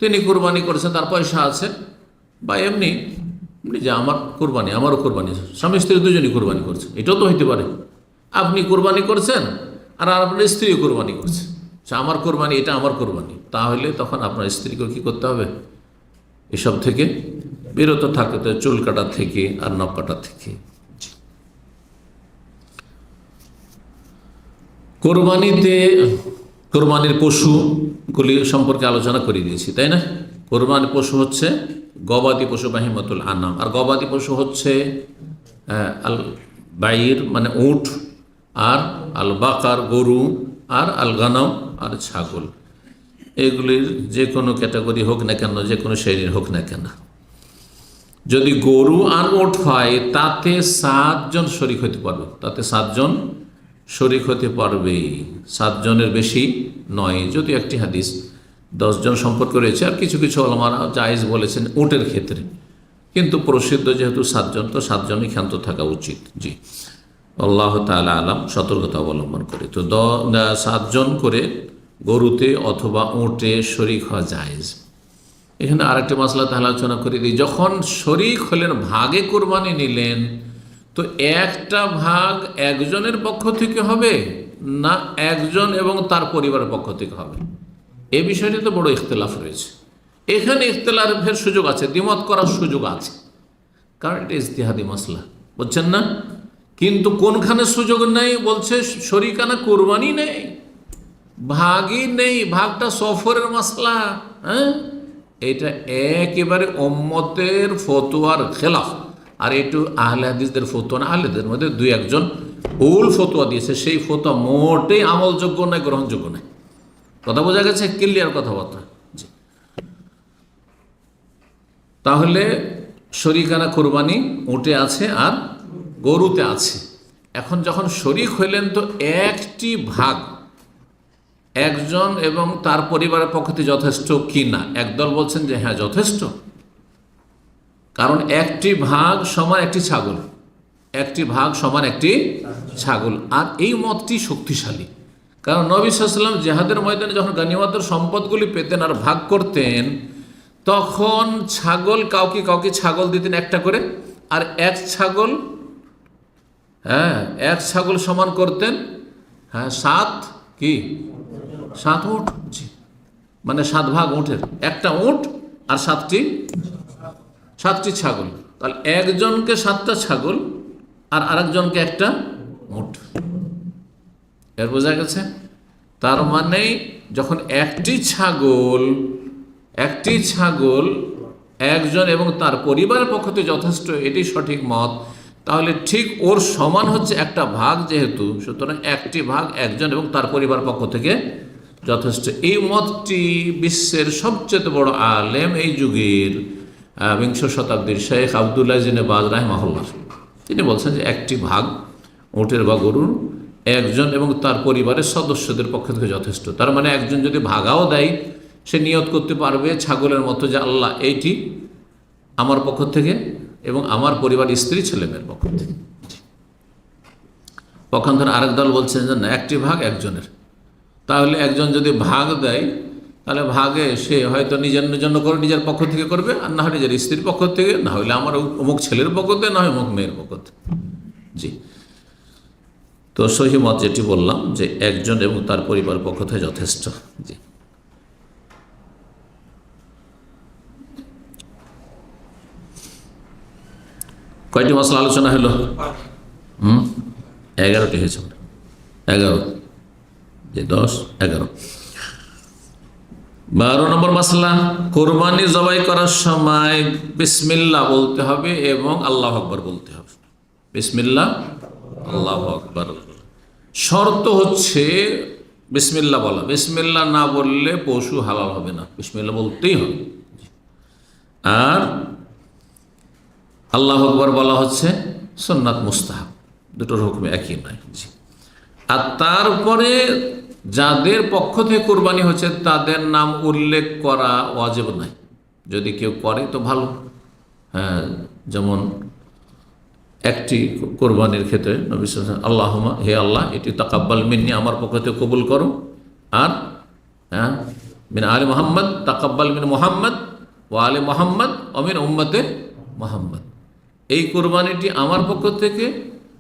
A: তিনি কোরবানি করছেন, তার পয়সা আছে, বা এমনি যে আমার কোরবানি, আমারও কোরবানি, স্বামী স্ত্রী দুজনই কোরবানি করছে, এটাও তো হইতে পারে। আপনি কোরবানি করছেন আর আপনার স্ত্রীও কোরবানি করছে, আমার কোরবানি, এটা আমার কোরবানি, তাহলে তখন আপনার স্ত্রীকে কী করতে হবে? এসব থেকে বিরত থাকতে, চুল কাটা থেকে আর নখ কাটা থেকে। কোরবানির পশুগুলি সম্পর্কে আলোচনা করে দিয়েছি, তাই না? কোরবানির পশু হচ্ছে গবাদি পশু, বাহিমাতুল আনাম, আর গবাদি পশু হচ্ছে আল বাইর মানে উট, আর আল বাকার গরু, আর আল গানম আর ছাগল। এগুলির যে কোনো ক্যাটাগরি হোক না কেন, যে কোনো শ্রেণীর হোক না কেন, যদি গরু আর উট হয় তাতে 7 জন শরিক হতে পারবে, তাতে 7 জন শরিক হতে পারবে, 7 জনের বেশি নয়। যদি একটি হাদিস 10 জন সম্পর্ক রয়েছে, আর কিছু কিছু ওলামারা জায়েজ বলেছেন উটের ক্ষেত্রে, কিন্তু প্রসিদ্ধ যেহেতু 7 জন, তো 7 জনই ক্ষান্ত থাকা উচিত। জি, আল্লাহ তাআলা আলাম, সতর্কতা অবলম্বন করে। তো 7 জন করে গরুতে অথবা উটে শরিক হওয়া জায়েজ। এখানে আরেকটি মাসলা তাহলে আলোচনা করে দিই, যখন শরিক হলেন, ভাগে কোরবানি নিলেন, তো একটা ভাগ একজনের পক্ষ থেকে হবে না একজন এবং তার পরিবারের পক্ষ থেকে হবে? এ বিষয়টি তো বড় ইখতিলাফ রয়েছে। এখানে ইখতিলাফের সুযোগ আছে, দ্বিমত করার সুযোগ আছে, কারণ এটা ইজতিহাদি মাসলা। বুঝছেন না? কিন্তু কোনখানে সুযোগ নেই? বলছে শরিকানা কুরবানি নেই, ভাগই নেই, ভাগটা সফরের মাসলা। হ্যাঁ, এটা একেবারে উম্মতের ফতোয়ার খেলাফ। আর একটু আহলে হাদিসদের ফতোয়া না, আহলেদের মধ্যে দুই একজন ভুল ফতোয়া দিয়েছে, সেই ফতোয়া মোটেই আমলযোগ্য নয়, গ্রহণযোগ্য নয়। কথা বোঝা গেছে? ক্লিয়ার কথাবার্তা। জি, তাহলে শরিকানা কুরবানি উটে আছে আর গরুতে আছে। এখন যখন শরিক হইলেন, তো একটি ভাগ একজন এবং তার পরিবারের পক্ষ থেকে যথেষ্ট কি না? একদল বলছেন যে হ্যাঁ যথেষ্ট, কারণ একটি ভাগ সমান একটি ছাগল, একটি ভাগ সমান একটি ছাগল। আর এই মতটি শক্তিশালী, কারণ নবী সাল্লাল্লাহু আলাইহি ওয়াসাল্লাম জিহাদের ময়দানে যখন গনিমতের সম্পদগুলি পেতেন আর ভাগ করতেন, তখন ছাগল কাউকে কাউকে ছাগল দিতেন একটা করে, আর এক ছাগল, হ্যাঁ এক ছাগল সমান করতেন হ্যাঁ 7 উট। জি, মানে 7 ভাগ উটের, একটা উট আর 7টি ছাগল। তাহলে একজনকে 7টা ছাগল আর আরেকজনকে একটা উট। এর বোঝা গেছে? তার মানে যখন একটি ছাগল একজন এবং তার পরিবারের পক্ষ থেকে যথেষ্ট, এটি সঠিক মত, তাহলে ঠিক ওর সমান হচ্ছে একটা ভাগ যেহেতু, সুতরাং একটি ভাগ একজন এবং তার পরিবার পক্ষ থেকে যথেষ্ট। এই মতটি বিশ্বের সবচেয়ে বড় আলেম এই যুগের বিংশ শতাব্দীর শেখ আবদুল্লাহ ইবনে বাজ রাহিমাহুল্লাহ, তিনি বলছেন যে একটি ভাগ উটের বা গরুর একজন এবং তার পরিবারের সদস্যদের পক্ষ থেকে যথেষ্ট। তার মানে একজন যদি ভাগাও দেয়, সে নিয়ত করতে পারবে ছাগলের মতো যে আল্লাহ এইটি আমার পক্ষ থেকে এবং আমার পরিবার স্ত্রী ছেলেমেয়ের পক্ষ থেকে। পক্ষান্তরে আরেক দল বলছেন যে না, একটি ভাগ একজনের। তাহলে একজন যদি ভাগ দেয়, তাহলে ভাগে সে হয়তো নিজের জন্য করে, নিজের পক্ষ থেকে করবে, আর না হয় নিজের স্ত্রীর পক্ষ থেকে, না হলে আমার অমুক ছেলের পক্ষ থেকে, না হয় অমুক মেয়ের পক্ষ থেকে। জি, তো সহি মত যেটি বললাম যে একজন এবং তার পরিবার পক্ষ থেকে যথেষ্ট। জি, কয়টি মশলা আলোচনা হলো? 11টি হয়েছে। 11, যে 10, 11। 12 নম্বর মাসলা, কোরবানি জবাই করার সময় বিসমিল্লাহ বলতে হবে এবং আল্লাহু আকবার বলতে হবে। বিসমিল্লাহ, আল্লাহু আকবার। শর্ত হচ্ছে বিসমিল্লাহ বলা। বিসমিল্লাহ না বললে পশু হালাল হবে না, বিসমিল্লাহ বলতেই হবে। আর আল্লাহু আকবার বলা হচ্ছে সুন্নাত মুস্তাহাব, দুটোর হুকুমে একই নয়। জি, আর তারপরে যাদের পক্ষ থেকে কোরবানি হচ্ছে তাদের নাম উল্লেখ করা ওয়াজিব নাই, যদি কেউ করে তো ভালো। হ্যাঁ, যেমন একটি কোরবানির ক্ষেত্রে নবী সাল্লাল্লাহু আলাইহি ওয়াসাল্লাম আল্লাহুম্মা, হে আল্লাহ এটি তাকাব্বাল মিন্নি, আমার পক্ষ থেকে কবুল করো, আর হ্যাঁ মিন আলি মুহাম্মদ তাকাব্বাল মিন মুহাম্মদ ওয়া আলি মুহাম্মদ ওয়া মিন উম্মতে মুহাম্মদ। এই কোরবানিটি আমার পক্ষ থেকে,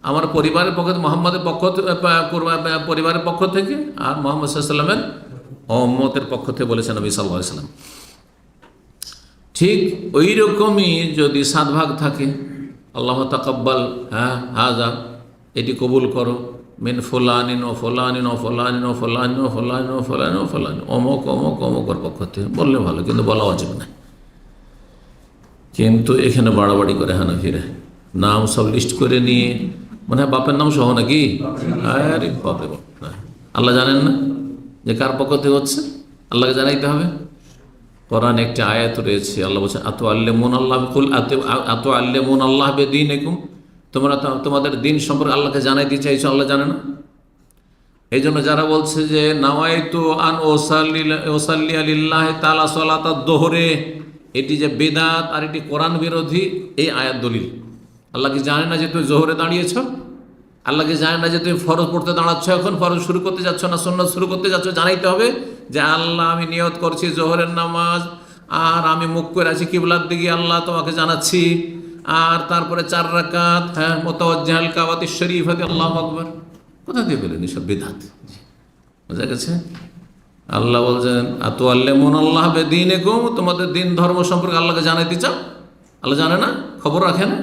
A: আমার পরিবারের পক্ষ থেকে, মুহাম্মদের পরিবারের পক্ষ থেকে, আর মুহাম্মদ সাল্লাল্লাহু আলাইহি ওয়াসাল্লামের উম্মতের পক্ষ থেকে বলেছেন নবী সাল্লাল্লাহু আলাইহি ওয়াসাল্লাম। ঠিক ওই রকমই যদি 7 ভাগ থাকে, আল্লাহ তাকাব্বাল হাজা, এটি কবুল করো, মিন ফুলানিন ও ফুলানিন ও ফুলানিন ও ফুলানিন ও ফুলানিন ও ফুলানিন ও ফুলানিন, অমুক অমুক অমুকের পক্ষ থেকে বললে ভালো, কিন্তু বলা উচিত না। কিন্তু এখানে বাড়াবাড়ি করে হানাফিরা, নাম সব লিস্ট করে নিয়ে, মনে হয় বাপের নাম সহ নাকি? আরে বাপরে বাপ, আল্লাহ জানেন না যে কার পক্ষ থেকে হচ্ছে? আল্লাহকে জানাইতে হবে। কোরআন একটি আয়াত রয়েছে, আল্লাহ বলছেন আতু আল্লেমুন আল্লাহ কুল আতু আল্লেমুন আল্লাহ বেদিনকুম, তোমরা তোমাদের দিন সম্পর্কে আল্লাহকে জানাইতে চাইছো, আল্লাহ জানে না। এই জন্য যারা বলছে যে নাওয়াইতু আন ওসাল্লি লিল্লাহি তাআলা সালাতাদ দোহরে, এটি যে বেদাত আর এটি কোরআন বিরোধী, এই আয়াত দলিল। আল্লাহ কি জানে না যে তুমি জোহরে দাঁড়িয়েছ? আল্লাহকে জানে না যে তুমি ফরজ পড়তে দাঁড়াচ্ছ, এখন ফরজ শুরু করতে যাচ্ছ না সুন্নাত শুরু করতে যাচ্ছ? জানাইতে হবে যে আল্লাহ আমি নিয়ত করছি জোহরের নামাজ, আর আমি মুখ করে আছি কিবলার দিকে, আল্লাহ তোমাকে জানাচ্ছি। আর তারপরে 4 রাকাত মুতাওয়াজ্জিহাল কাবাতিশ শরীফাতি আল্লাহু আকবার। কোথা দিয়ে পেলেন এসব বিদআত? বোঝা গেছে? আল্লাহ বলছেন আতু আল্লেমুন আল্লাহ বেদিনকুম, তোমাদের দিন ধর্ম সম্পর্কে আল্লাহকে জানাইতে চাও? আল্লাহ জানে না? খবর রাখে না?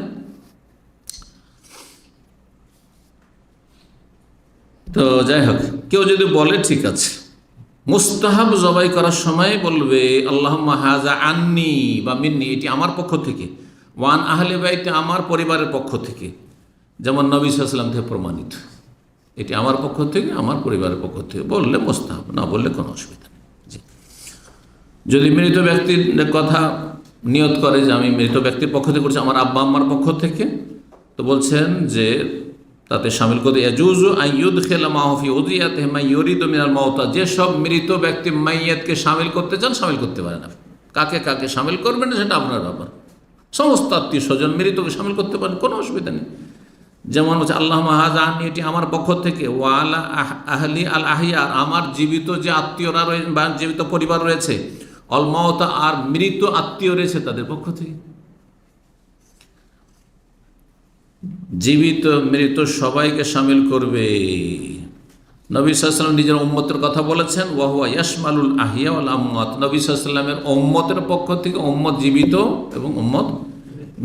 A: তো যাই হোক, কেউ যদি বলে ঠিক আছে, মুস্তাহাব জবাই করার সময় বলবে আল্লাহুম্মা হাযা আন্নি বা মিন্নি, এটি আমার পক্ষ থেকে, ওয়ান আহলে বাইতে, আমার পরিবারের পক্ষ থেকে, যেমন নবী সাল্লাল্লাহু আলাইহি ওয়াসাল্লাম থেকে প্রমাণিত, এটি আমার পক্ষ থেকে, আমার পরিবারের পক্ষ থেকে বললে মুস্তাহাব, না বললে কোনো অসুবিধা নেই। জি, যদি মৃত ব্যক্তির কথা নিয়ত করে যে আমি মৃত ব্যক্তির পক্ষ থেকে করছি, আমার আব্বা আম্মার পক্ষ থেকে, তো বলছেন যে তাতে শামিল করে ইয়াজুজু আইয়ুদ খেলা মাহফি উদিয়াতে মাইয়রিদু মিনাল মাউতা, যেসব মৃত ব্যক্তি মাইয়াতকে শামিল করতে চান শামিল করতে পারেন। আপনি কাকে কাকে শামিল করবেন সেটা আপনার ব্যাপার, সমস্ত আত্মীয় স্বজন মৃতকে শামিল করতে পারেন, কোনো অসুবিধা নেই। যেমন হচ্ছে আল্লাহুম্মা হাযা আন্নি, এটি আমার পক্ষ থেকে, ওয়া আলা আহলি আল আহিয়া, আমার জীবিত যে আত্মীয়রা রয়েছে বা জীবিত পরিবার রয়েছে, অল মাউতা, আর মৃত আত্মীয় রয়েছে তাদের পক্ষ থেকে। জীবিত মৃত সবাইকে শামিল করবে। নবী সাল্লাল্লাহু আলাইহি ওয়াসাল্লাম নিজের উম্মতের কথা বলেছেন, ওয়া হুয়া ইয়াশমালুল আহিয়া ওয়াল আমওয়াত, নবী সাল্লাল্লাহু আলাইহি ওয়াসাল্লামের উম্মতের পক্ষ থেকে উম্মত জীবিত এবং উম্মত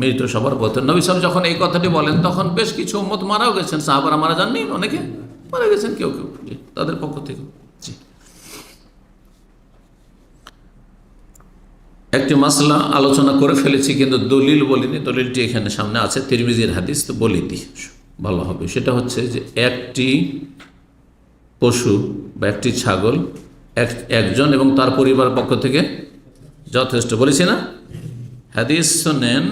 A: মৃত সবার পথে। নবী সাল্লাল্লাহু যখন এই কথাটি বলেন তখন বেশ কিছু উম্মত মারাও গেছেন, সাহাবারা মারা যাননি, অনেকে মারা গেছেন, কেউ কেউ তাদের পক্ষ থেকে। জি, একটি মাসলা আলোচনা করে ফেলেছি কিন্তু দলিল বলিনি, দলিলটি এখানে সামনে আছে, তিরমিজির হাদিস, তো বলি দিই ভালো হবে। সেটা হচ্ছে যে একটি পশু বা একটি ছাগল একজন এবং তার পরিবার পক্ষ থেকে যথেষ্ট, বলেছি না? হাদিস শোনেন,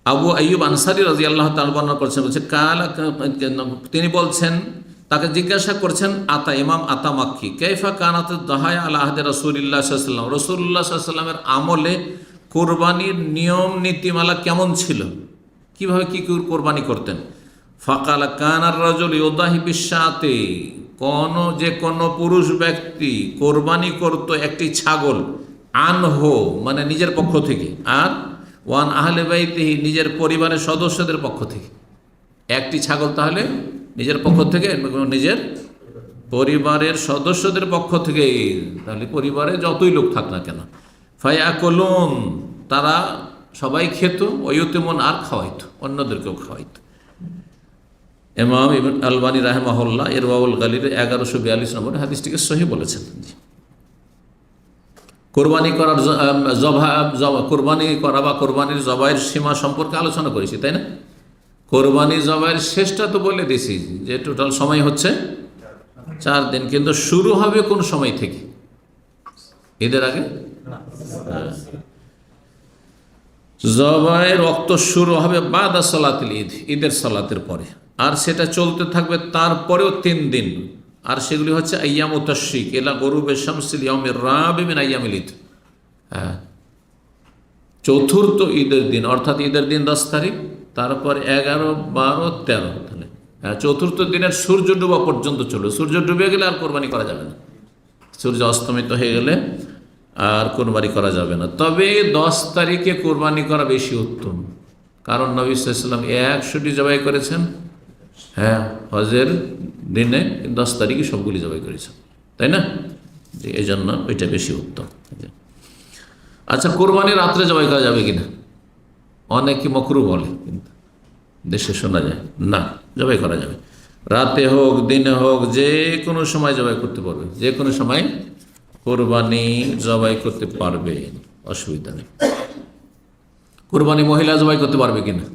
A: আবু আইয়ুব আনসারী রাদিয়াল্লাহু তাআলা বর্ণনা করছেন, বলছে তিনি বলছেন, তাকে জিজ্ঞাসা করছেন ইমাম আতা মাক্কি, কাইফা কানাত দাহায়া আলা আহদি রাসূলিল্লাহ সাল্লাল্লাহু আলাইহি ওয়াসাল্লাম, রাসূলুল্লাহ সাল্লাল্লাহু আলাইহি ওয়াসাল্লামের আমলে কোরবানির নিয়ম নীতিমালা কেমন ছিল, কিভাবে কি কোরবানি করতেন। ফাকালা কানার রাজুল ইউদাহি বিশাতে, যে কোনো পুরুষ ব্যক্তি কোরবানি করত একটি ছাগল, আনহো মানে নিজের পক্ষ থেকে, আর ওয়ান আহলে বাইতিহি নিজের পরিবারের সদস্যদের পক্ষ থেকে। একটি ছাগল তাহলে নিজের পক্ষ থেকে, নিজের পরিবারের সদস্যদের পক্ষ থেকে, তাহলে পরিবারে যতই লোক থাক না কেন, ফায়াকুলুন, তারা সবাই খেত, ওয়ুতিমুন, আর খাওয়াইতো, অন্যদেরকেও খাওয়াইতো। ইমাম ইবনে আলবানী রাহিমাহুল্লাহ ইরওয়াউল গালির 1142 নম্বর হাদিসটিকে সহিহ বলেছেন। কোরবানি করার কোরবানি করা বা কোরবানির জবাইয়ের সীমা সম্পর্কে আলোচনা করেছি, তাই না? কোরবানি জবাইয়ের শেষটা তো বলে দিছি যে টোটাল সময় হচ্ছে 4 দিন, কিন্তু শুরু হবে কোন সময় থেকে? ঈদের আগে। জবাইয়ের ওয়াক্ত শুরু হবে বাদা সালাতুল ঈদ, ঈদের সালাতের পরে, আর সেটা চলতে থাকবে তারপরেও 3 দিন, আর সেগুলি হচ্ছে আইয়ামুত তাশরিক ইলা গুরুবে শামসিল ইয়াউমির রাবি মিন আইয়ামিল ঈদ। চতুর্থ ঈদের দিন, অর্থাৎ ঈদের দিন 10 তারিখ, তারপর 11, 12, 13, তাহলে চতুর্থ দিনের সূর্য ডুবা পর্যন্ত চলবে। সূর্য ডুবে গেলে আর কোরবানি করা যাবে না, সূর্য অস্তমিত হয়ে গেলে আর কোরবানি করা যাবে না। তবে 10 তারিখে কোরবানি করা বেশি উত্তম, কারণ নবী সাল্লাল্লাহু আলাইহি ওয়াসাল্লাম 100টি জবাই করেছেন, হজের দিনে 10 তারিখে সবগুলি জবাই করেছেন, তাই না? এই জন্য ওইটা বেশি উত্তম। আচ্ছা, কোরবানি রাত্রে জবাই করা যাবে কিনা? অনেকে মাকরুহ বলে, কিন্তু দেশে শোনা যায় না, জবাই করা যাবে। রাতে হোক দিনে হোক যে কোনো সময় জবাই করতে পারবে, যে কোনো সময় কোরবানি জবাই করতে পারবে, অসুবিধা নেই। কোরবানি মহিলা জবাই করতে পারবে কিনা?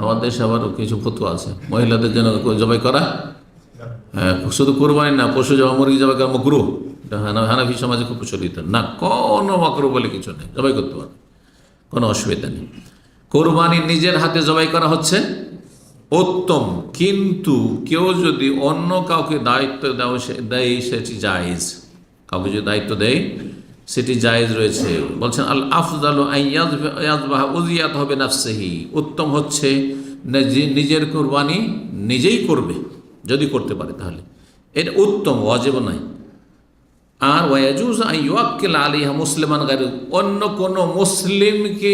A: আমাদের দেশে আবার কিছু ফতোয়া আছে মহিলাদের জন্য জবাই করা, শুধু কোরবানি না, পশু জবাই, মুরগি জবাই করা মাকরুহ, হানাফি সমাজে খুব প্রচলিত না, কোনো মাকরুহ বলে কিছু নেই, জবাই করতে পারবে, কোনো অসুবিধা নেই। কোরবানি নিজের হাতে জবাই করা হচ্ছে উত্তম, কিন্তু কেউ যদি অন্য কাউকে দায়িত্ব দেয় সেটি জায়েজ, কাউকে যদি দায়িত্ব দেয় সেটি জায়েজ রয়েছে। বলছেন আল আফজালু আইয়াযবাহা উযিয়াত হবে নাফসিহি, উত্তম হচ্ছে নিজের কোরবানি নিজেই করবে, যদি করতে পারে তাহলে এটা উত্তম, ওয়াজিব নয়। আর ওয়ায়াজুজ আন ইউআক্কিল আলাইহা মুসলিমান গায়রু, অন্য কোনো মুসলিমকে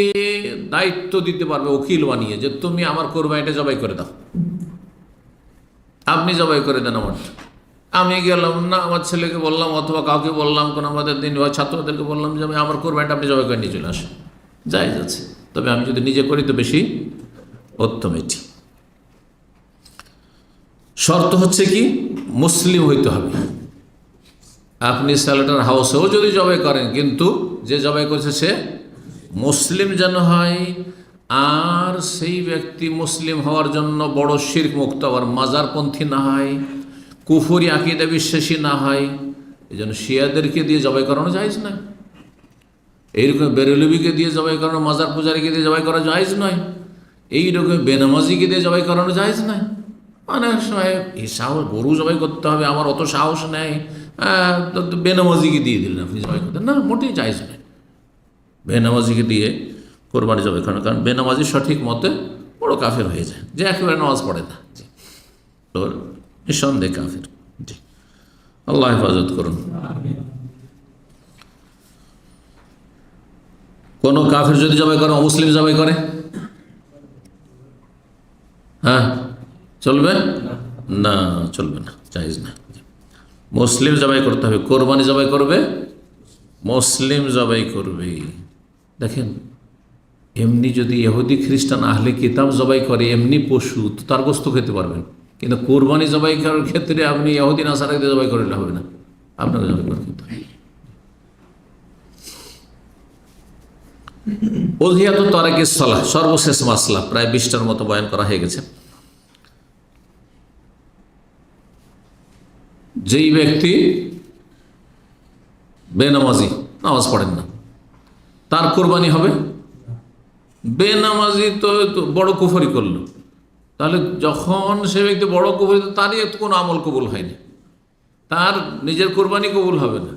A: দায়িত্ব দিতে পারবে উকিল বানিয়ে, যে তুমি আমার কোরবানিটা জবাই করে দাও, আপনি জবাই করে দেন আমারটা। আমি গেলাম না, আমার ছেলেকে বললাম অথবা কাউকে বললাম, কোনো আমাদের দিন ছাত্রদেরকে বললাম যে আমি আমার কোরবানিটা আপনি জবাই করে নিয়ে চলে আসেন, জায়েজ আছে। তবে আমি যদি নিজে করি তো বেশি উত্তম এটি। শর্ত হচ্ছে কি, মুসলিম হইতে হবে। আপনি স্যালেটার হাউসেও যদি জবাই করেন, কিন্তু যে জবাই করেছে সে মুসলিম যেন হয়। আর সেই ব্যক্তি মুসলিম হওয়ার জন্য বড় শিরক মুক্ত, আবার মাজারপন্থী না হয়, কুফরি আকীদা বিশ্বাসী না হয়। এই জন্য শিয়াদেরকে দিয়ে জবাই করানো জায়েজ না। এইরকম বেরেলবিকে দিয়ে জবাই করানো, মাজার পূজারীকে দিয়ে জবাই করা জায়েজ নয়। এইরকম বেনামাজিকে দিয়ে জবাই করানো জায়েজ নয়। অনেক সময় এই সাহস, গরু জবাই করতে হবে, আমার অত সাহস নেই, বেনামাজিকে দিয়ে দিলেন আপনি জবাই করতেন না, মোটেই জায়েজ নয় বেনামাজিকে দিয়ে কোরবানি জবাই করানো। কারণ বেনামাজি সঠিক মতে বড় কাফের হয়ে যায়, যে একেবারে নামাজ পড়ে না, তোর নিঃসন্দেহে কাফের। জি, আল্লাহ হেফাজত করুন। কোনো কাফের যদি জবাই করে, অমুসলিম জবাই করে, হ্যাঁ চলবে না? চলবে না, জায়েজ না। মুসলিম জবাই করতে হবে। কোরবানি জবাই করবে মুসলিম জবাই করবে। দেখেন, এমনি যদি ইহুদি খ্রিস্টান আহলে কিতাব জবাই করে এমনি পশু, তো তার গোস্ত খেতে পারবেন, কিন্তু কোরবানি জবাই করার ক্ষেত্রে আপনি ইহুদি নাসারাকে জবাই করলে হবে না, আপনাকে জবাই করে খেতে হবে। উযহিয়াতু তারিকিস সালাহ, সর্বশেষ মাসলা, প্রায় 20টার মতো বয়ান করা হয়ে গেছে। যেই ব্যক্তি বেনামাজি, নামাজ পড়েন না, তার কোরবানি হবে? বেনামাজি তো বড় কুফরি করলো, তাহলে যখন সে ব্যক্তি বড় কুফরি, তারই কোনো আমল কবুল হয়নি, তার নিজের কোরবানি কবুল হবে না।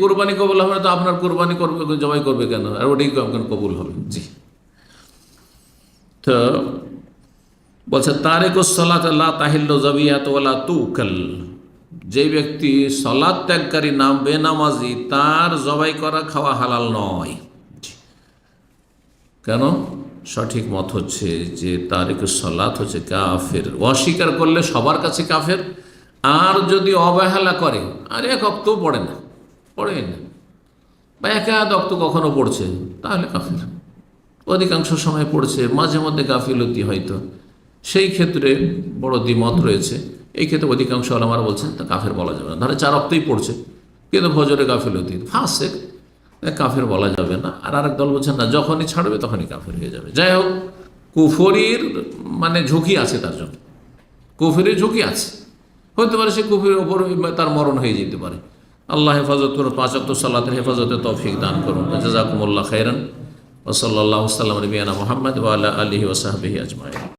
A: কোরবানি কবুল হবে না তো আপনার কোরবানি করবে, জবাই করবে কেন? আর ওটাই কেন কবুল হবে? জি, তো বলছে তারিকুস সালাত লা তাহিল্লু যাবিয়াতু ওয়ালা তুকাল, যে ব্যক্তি সালাত ত্যাগকারী নাম বেনামাজি, তার জবাই করা খাওয়া হালাল নয়। কেন? সঠিক মত হচ্ছে যে তারিকুস সালাত হচ্ছে কাফের, অস্বীকার করলে সবার কাছে কাফের। আর যদি অবহেলা করে, আর এক ওয়াক্ত পড়ে না, বা একাদ ওয়াক্ত কখনো পড়ছে, তাহলে কাফের। অধিকাংশ সময় পড়ছে, মাঝে মধ্যে গাফিলতি হয়তো, সেই ক্ষেত্রে বড় দ্বিমত রয়েছে। এই ক্ষেত্রে অধিকাংশ ওলামারা বলছেন তা কাফের বলা যাবে না। ধরে 4 ওয়াক্তই পড়ছে, কিন্তু ফজরে গাফিলতি, ফাসেক, কাফের বলা যাবে না। আর আরেক দল বলছেন না, যখনই ছাড়বে তখনই কাফের হয়ে যাবে। যাই হোক, কুফরির মানে ঝুঁকি আছে, তার জন্য কুফরির ঝুঁকি আছে, হতে পারে সে কুফরির ওপর তার মরণ হয়ে যেতে পারে। আল্লাহ হেফাজত করুন, 5 ওয়াক্ত সালাতের হেফাজতের তৌফিক দান করুন। জাযাকুমুল্লাহ খাইরান। ওয়া সাল্লাল্লাহু আলা নবিয়িনা মুহাম্মদ ওয়া আলা আলিহি ওয়া সাহবিহি আজমাইন।